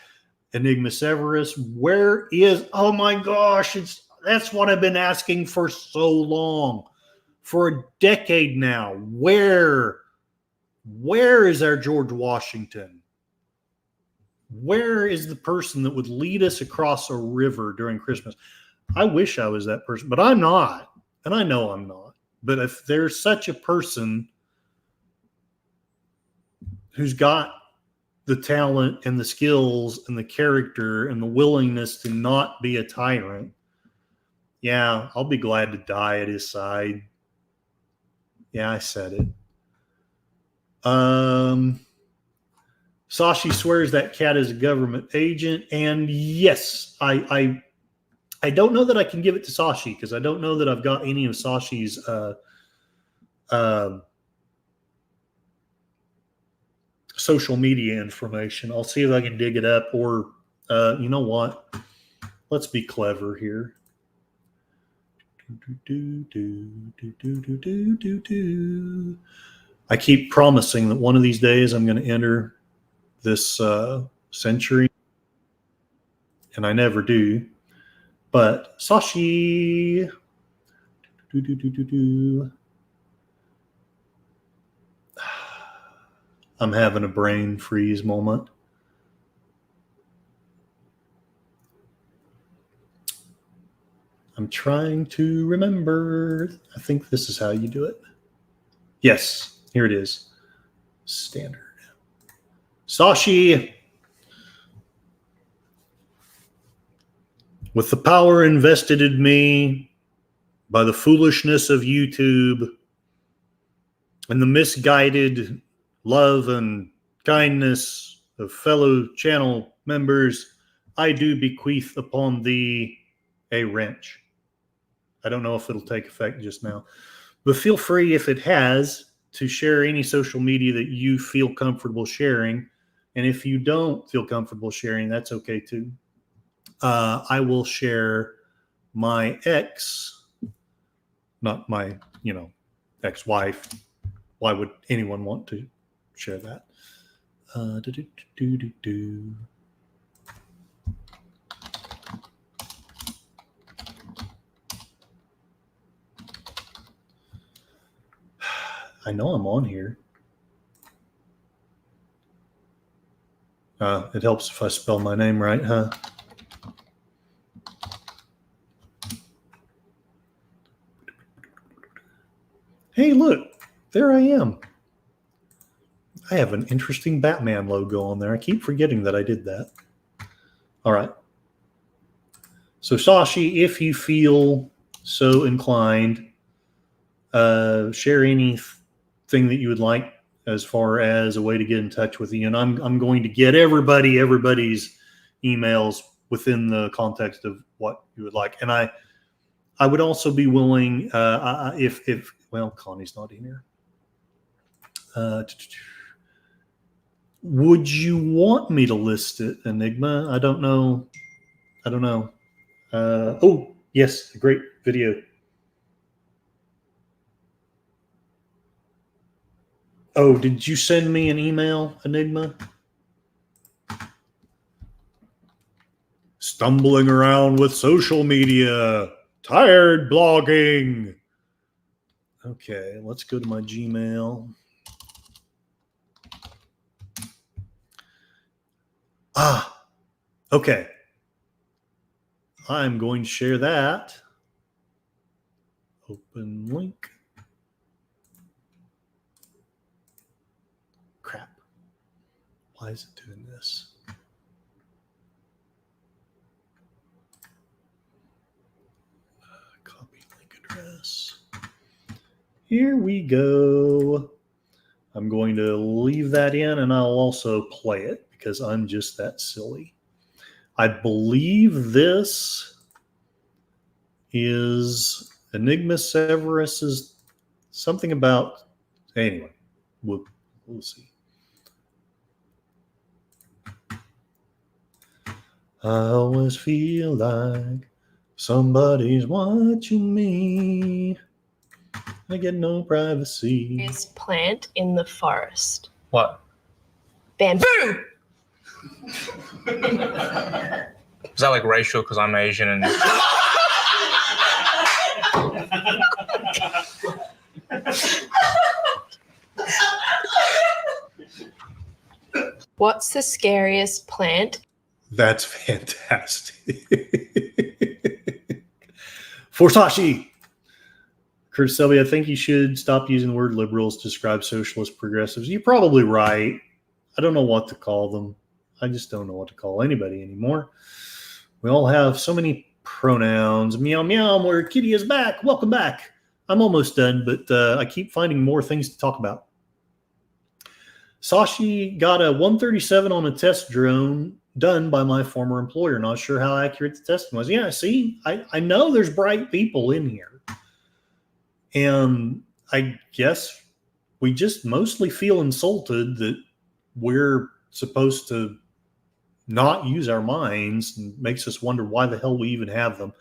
[SPEAKER 1] Enigma Severus, where is... Oh, my gosh. That's what I've been asking for so long. For a decade now. Where is our George Washington? Where is the person that would lead us across a river during Christmas? I wish I was that person, but I'm not. And I know I'm not. But if there's such a person who's got the talent and the skills and the character and the willingness to not be a tyrant, yeah, I'll be glad to die at his side. Yeah, I said it. Sashi swears that cat is a government agent, and yes, I don't know that I can give it to Sashi because I don't know that I've got any of Sashi's social media information. I'll see if I can dig it up, or you know what? Let's be clever here. I keep promising that one of these days I'm going to enter this century, and I never do. But Sashi, I'm having a brain freeze moment. I'm trying to remember. I think this is how you do it. Yes, here it is. Standard. Sashi. With the power invested in me by the foolishness of YouTube and the misguided love and kindness of fellow channel members, I do bequeath upon thee a wrench. I don't know if it'll take effect just now, but feel free, if it has, to share any social media that you feel comfortable sharing. And if you don't feel comfortable sharing, that's okay too. I will share my ex, not my, ex-wife. Why would anyone want to share that? I know I'm on here. It helps if I spell my name right, huh? Hey, look, there I am. I have an interesting Batman logo on there. I keep forgetting that I did that. All right. So, Sashi, if you feel so inclined, share any thing that you would like as far as a way to get in touch with you. And I'm going to get everybody's emails within the context of what you would like. And I would also be willing, if well, Connie's not in here. Would you want me to list it, Enigma? I don't know. Oh, yes, a great video. Oh, did you send me an email, Enigma? Stumbling around with social media. Tired blogging. Okay, let's go to my Gmail. Okay. I'm going to share that. Open link. Crap. Why is it doing this? Copy link address. Here we go. I'm going to leave that in, and I'll also play it because I'm just that silly. I believe this is Enigma Severus's something about. Anyway, we'll see. I always feel like somebody's watching me. I get no privacy.
[SPEAKER 14] Is plant in the forest.
[SPEAKER 15] What?
[SPEAKER 14] Bamboo!
[SPEAKER 15] Is that like racial because I'm Asian and...
[SPEAKER 14] What's the scariest plant?
[SPEAKER 1] That's fantastic. For Sashi. Curtis Selby, I think you should stop using the word liberals to describe socialist progressives. You're probably right. I don't know what to call them. I just don't know what to call anybody anymore. We all have so many pronouns. Meow, meow, where Kitty is back. Welcome back. I'm almost done, but I keep finding more things to talk about. Sashi got a 137 on a test drone done by my former employer. Not sure how accurate the testing was. Yeah, see, I know there's bright people in here. And I guess we just mostly feel insulted that we're supposed to not use our minds, and makes us wonder why the hell we even have them.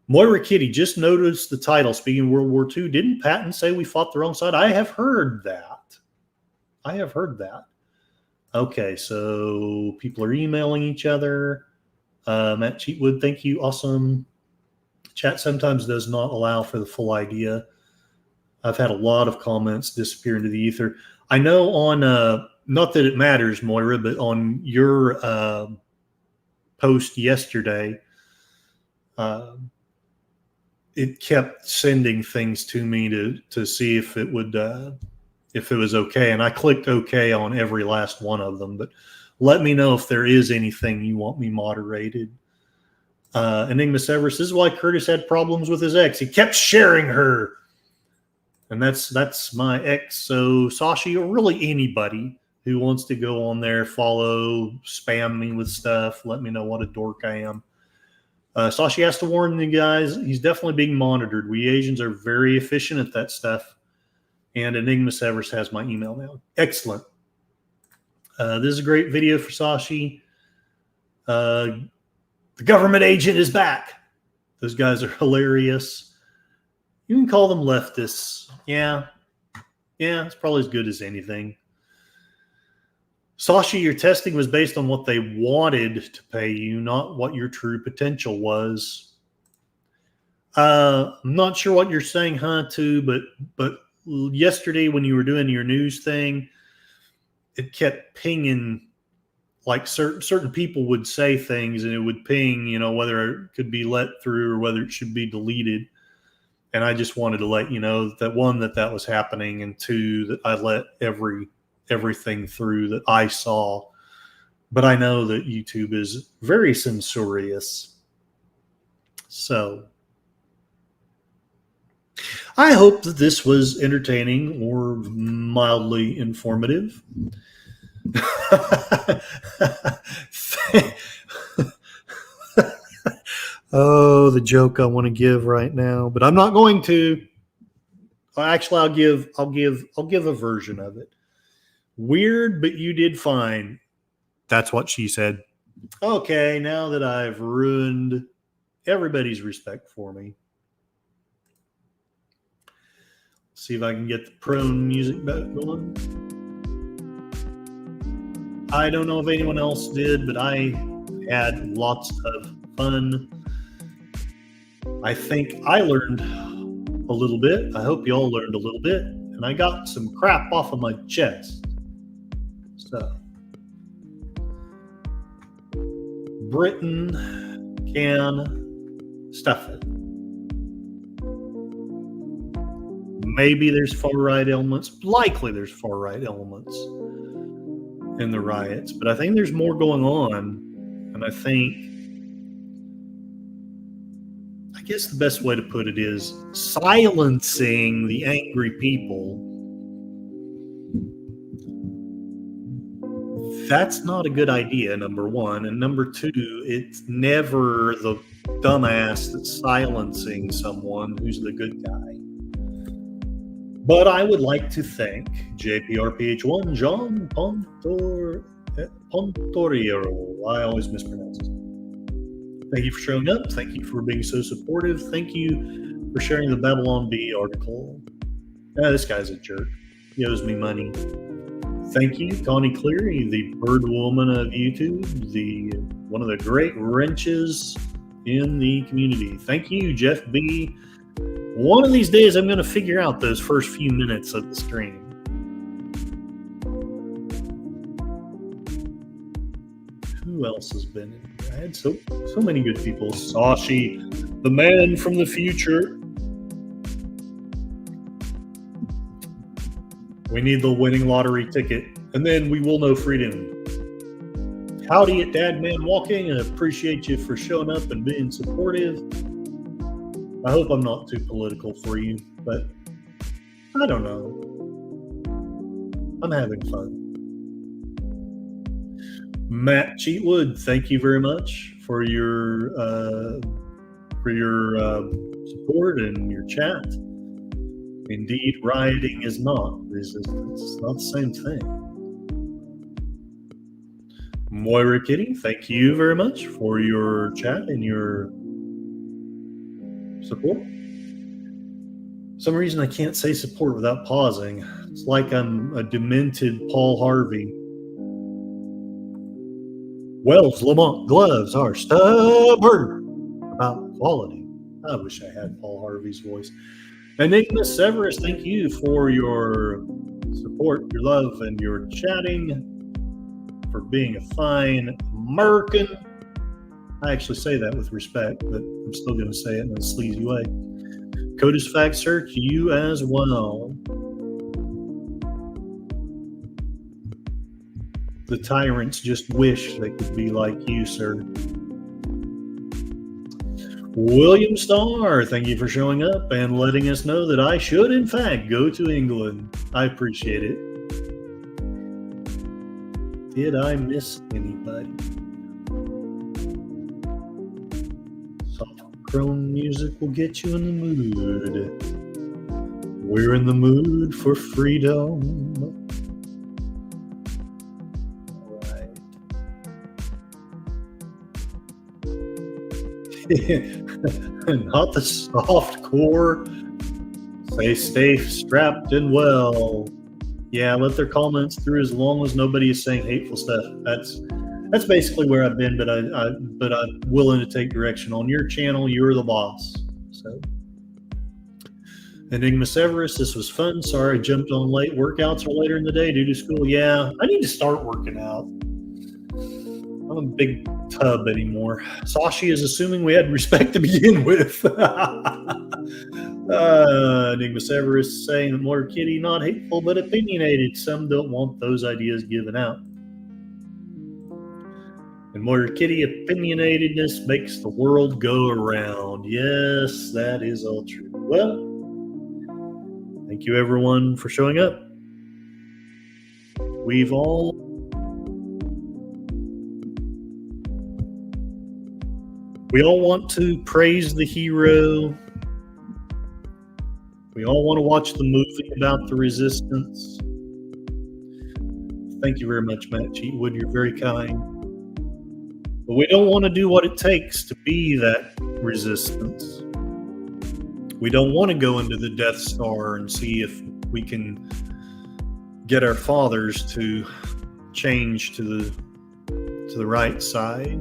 [SPEAKER 1] Moira Kitty, just noticed the title, speaking of World War II. Didn't Patton say we fought the wrong side? I have heard that. Okay, so people are emailing each other. Matt Cheatwood, thank you. Awesome. Chat sometimes does not allow for the full idea. I've had a lot of comments disappear into the ether. I know on, not that it matters, Moira, but on your post yesterday, it kept sending things to me to see if it would, if it was okay. And I clicked okay on every last one of them, but let me know if there is anything you want me moderated. Enigma Severus, this is why Curtis had problems with his ex. He kept sharing her. And that's my ex. So Sashi, or really anybody who wants to go on there, follow, spam me with stuff, let me know what a dork I am. Sashi has to warn you guys, he's definitely being monitored. We Asians are very efficient at that stuff. And Enigma Severus has my email now. Excellent. This is a great video for Sashi. The government agent is back. Those guys are hilarious. You can call them leftists. Yeah, it's probably as good as anything. Sashi, your testing was based on what they wanted to pay you, not what your true potential was. I'm not sure what you're saying, too, but yesterday when you were doing your news thing, it kept pinging, like certain people would say things and it would ping, whether it could be let through or whether it should be deleted. And I just wanted to let you know that one, that was happening, and two, that I let everything through that I saw. But I know that YouTube is very censorious. So I hope that this was entertaining or mildly informative. Oh, the joke I want to give right now, but I'm not going to. Actually, I'll give a version of it. Weird, but you did fine. That's what she said. Okay, now that I've ruined everybody's respect for me. See if I can get the prone music back going. I don't know if anyone else did, but I had lots of fun. I think I learned a little bit. I hope you all learned a little bit. And I got some crap off of my chest. So, Britain can stuff it. Maybe there's far-right elements. Likely there's far-right elements in the riots. But I think there's more going on. And I guess the best way to put it is silencing the angry people. That's not a good idea, number one. And number two, it's never the dumbass that's silencing someone who's the good guy. But I would like to thank JPRPH1 John Pontoriero. I always mispronounce his name. Thank you for showing up. Thank you for being so supportive. Thank you for sharing the Babylon Bee article. This guy's a jerk. He owes me money. Thank you, Connie Cleary, the bird woman of YouTube, one of the great wrenches in the community. Thank you, Jeff B. One of these days, I'm going to figure out those first few minutes of the stream. Who else has been in here? I had so many good people. Sashi, the man from the future. We need the winning lottery ticket, and then we will know freedom. Howdy at Dad Man Walking, and appreciate you for showing up and being supportive. I hope I'm not too political for you, but I don't know. I'm having fun. Matt Cheatwood, thank you very much for your support and your chat. Indeed, rioting is not resistance. It's not the same thing. Moira Kitty, thank you very much for your chat and your support. For some reason, I can't say support without pausing. It's like I'm a demented Paul Harvey. Wells Lamont gloves are stubborn about quality. I wish I had Paul Harvey's voice. Enigma Severus, thank you for your support, your love, and your chatting, for being a fine American. I actually say that with respect, but I'm still going to say it in a sleazy way. Codus Fact Search, you as well. The tyrants just wish they could be like you, sir. William Starr, thank you for showing up and letting us know that I should, in fact, go to England. I appreciate it. Did I miss anybody? Soft crone music will get you in the mood. We're in the mood for freedom. Not the soft core. Say stay strapped and well. Yeah, let their comments through as long as nobody is saying hateful stuff. That's basically where I've been, but I'm willing to take direction. On your channel, you're the boss. So Enigma Severus, this was fun. Sorry I jumped on late. Workouts are later in the day due to school. Yeah, I need to start working out. I'm a big tub anymore. Sashi is assuming we had respect to begin with. Enigma Severus saying that Motor Kitty, not hateful but opinionated. Some don't want those ideas given out. And Motor Kitty, opinionatedness makes the world go around. Yes, that is all true. Well, Thank you, everyone, for showing up. We all want to praise the hero. We all want to watch the movie about the resistance. Thank you very much, Matt Cheatwood. You're very kind. But we don't want to do what it takes to be that resistance. We don't want to go into the Death Star and see if we can get our fathers to change to the right side.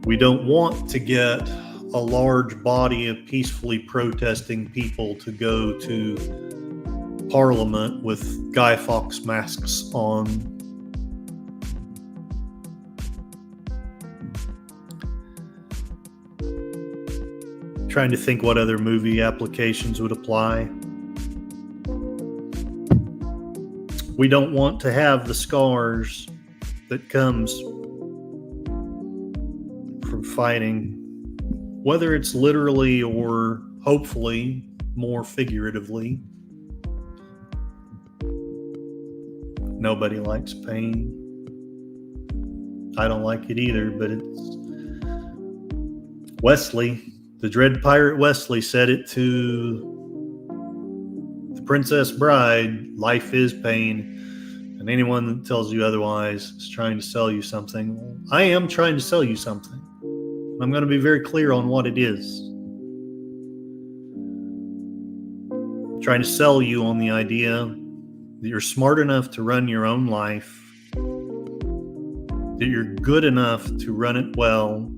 [SPEAKER 1] We don't want to get a large body of peacefully protesting people to go to Parliament with Guy Fawkes masks on. Trying to think what other movie applications would apply. We don't want to have the scars that comes from fighting, whether it's literally or hopefully more figuratively. Nobody likes pain. I don't like it either, but it's Wesley, the Dread Pirate Wesley, said it to the Princess Bride, life is pain. And anyone that tells you otherwise is trying to sell you something. I am trying to sell you something. I'm going to be very clear on what it is. I'm trying to sell you on the idea that you're smart enough to run your own life, that you're good enough to run it well.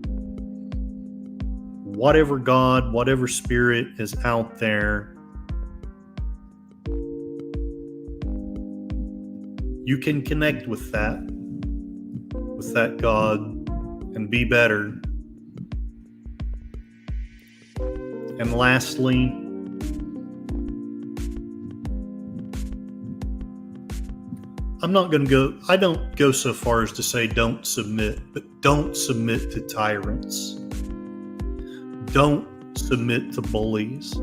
[SPEAKER 1] Whatever God, whatever spirit is out there, you can connect with that God, and be better. And lastly, I don't go so far as to say don't submit, but don't submit to tyrants. Don't submit to bullies.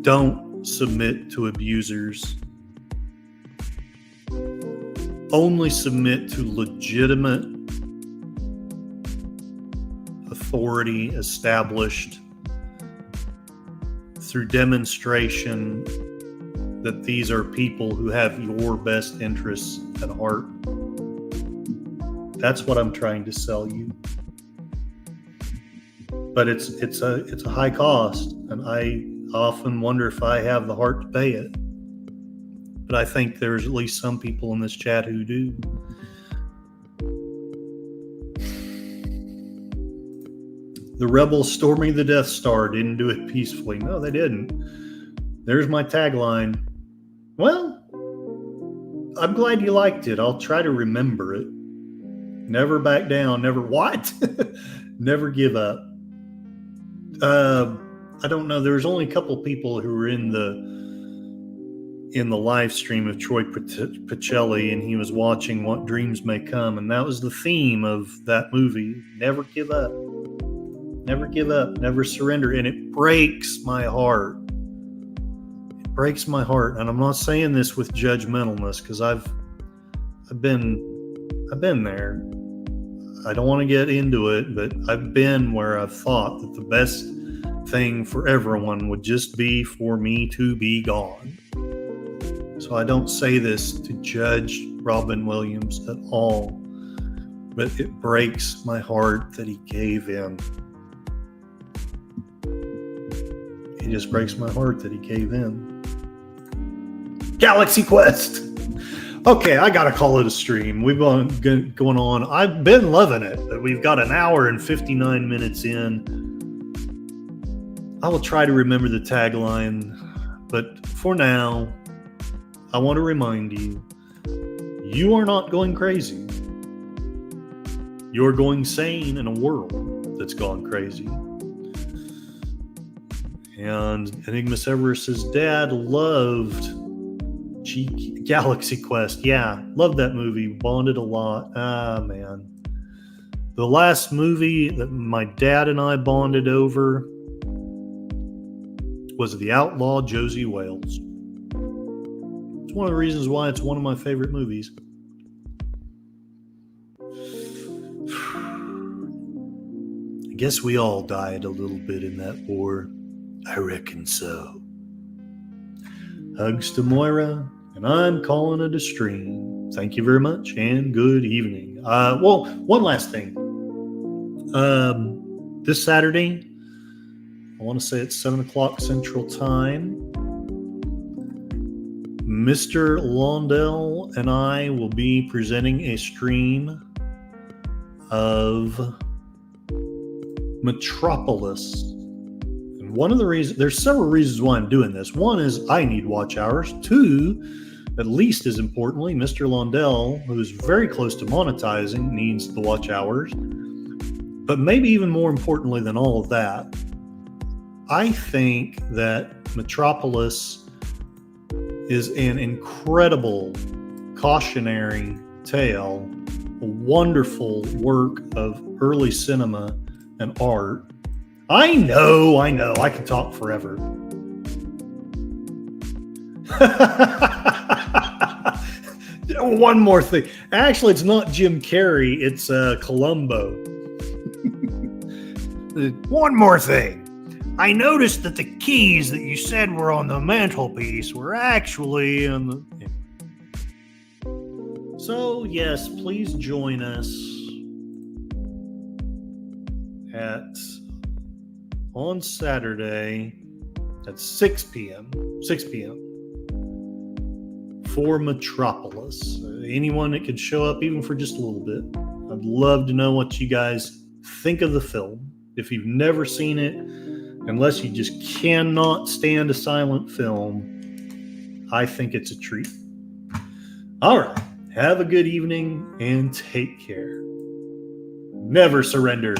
[SPEAKER 1] Don't submit to abusers. Only submit to legitimate authority established through demonstration that these are people who have your best interests at heart. That's what I'm trying to sell you. But it's a high cost, and I often wonder if I have the heart to pay it. But I think there's at least some people in this chat who do. The rebels storming the Death Star didn't do it peacefully. No, they didn't. There's my tagline. Well, I'm glad you liked it. I'll try to remember it. Never back down. Never what? Never give up. I don't know. There was only a couple people who were in the live stream of Troy Pacelli, and he was watching What Dreams May Come, and that was the theme of that movie. Never give up. Never give up. Never surrender. And it breaks my heart. It breaks my heart. And I'm not saying this with judgmentalness, because I've been there. I don't want to get into it, but I've been where I've thought that the best thing for everyone would just be for me to be gone. So I don't say this to judge Robin Williams at all, but it breaks my heart that he gave in. It just breaks my heart that he gave in. Galaxy Quest! Okay, I gotta call it a stream. We've been going on. I've been loving it, but we've got an hour and 59 minutes in. I will try to remember the tagline, but for now, I want to remind you, you are not going crazy. You're going sane in a world that's gone crazy. And Enigma Severus's dad loved Galaxy Quest. Yeah, loved that movie. Bonded a lot. Ah, man. The last movie that my dad and I bonded over was The Outlaw Josie Wales. It's one of the reasons why it's one of my favorite movies. I guess we all died a little bit in that war. I reckon so. Hugs to Moira, and I'm calling it a stream. Thank you very much, and good evening. Well, one last thing. This Saturday, I want to say it's 7 o'clock Central Time, Mr. Londell and I will be presenting a stream of Metropolis. And one of the reasons, there's several reasons why I'm doing this. One is I need watch hours. Two, at least as importantly, Mr. Londell, who is very close to monetizing, needs the watch hours. But maybe even more importantly than all of that, I think that Metropolis is an incredible cautionary tale, a wonderful work of early cinema and art. I know, I can talk forever. One more thing. Actually, it's not Jim Carrey, it's Columbo. One more thing. I noticed that the keys that you said were on the mantelpiece were actually on the... So, yes, please join us on Saturday at 6 p.m. for Metropolis. Anyone that could show up even for just a little bit. I'd love to know what you guys think of the film. If you've never seen it, unless you just cannot stand a silent film, I think it's a treat. All right. Have a good evening and take care. Never surrender.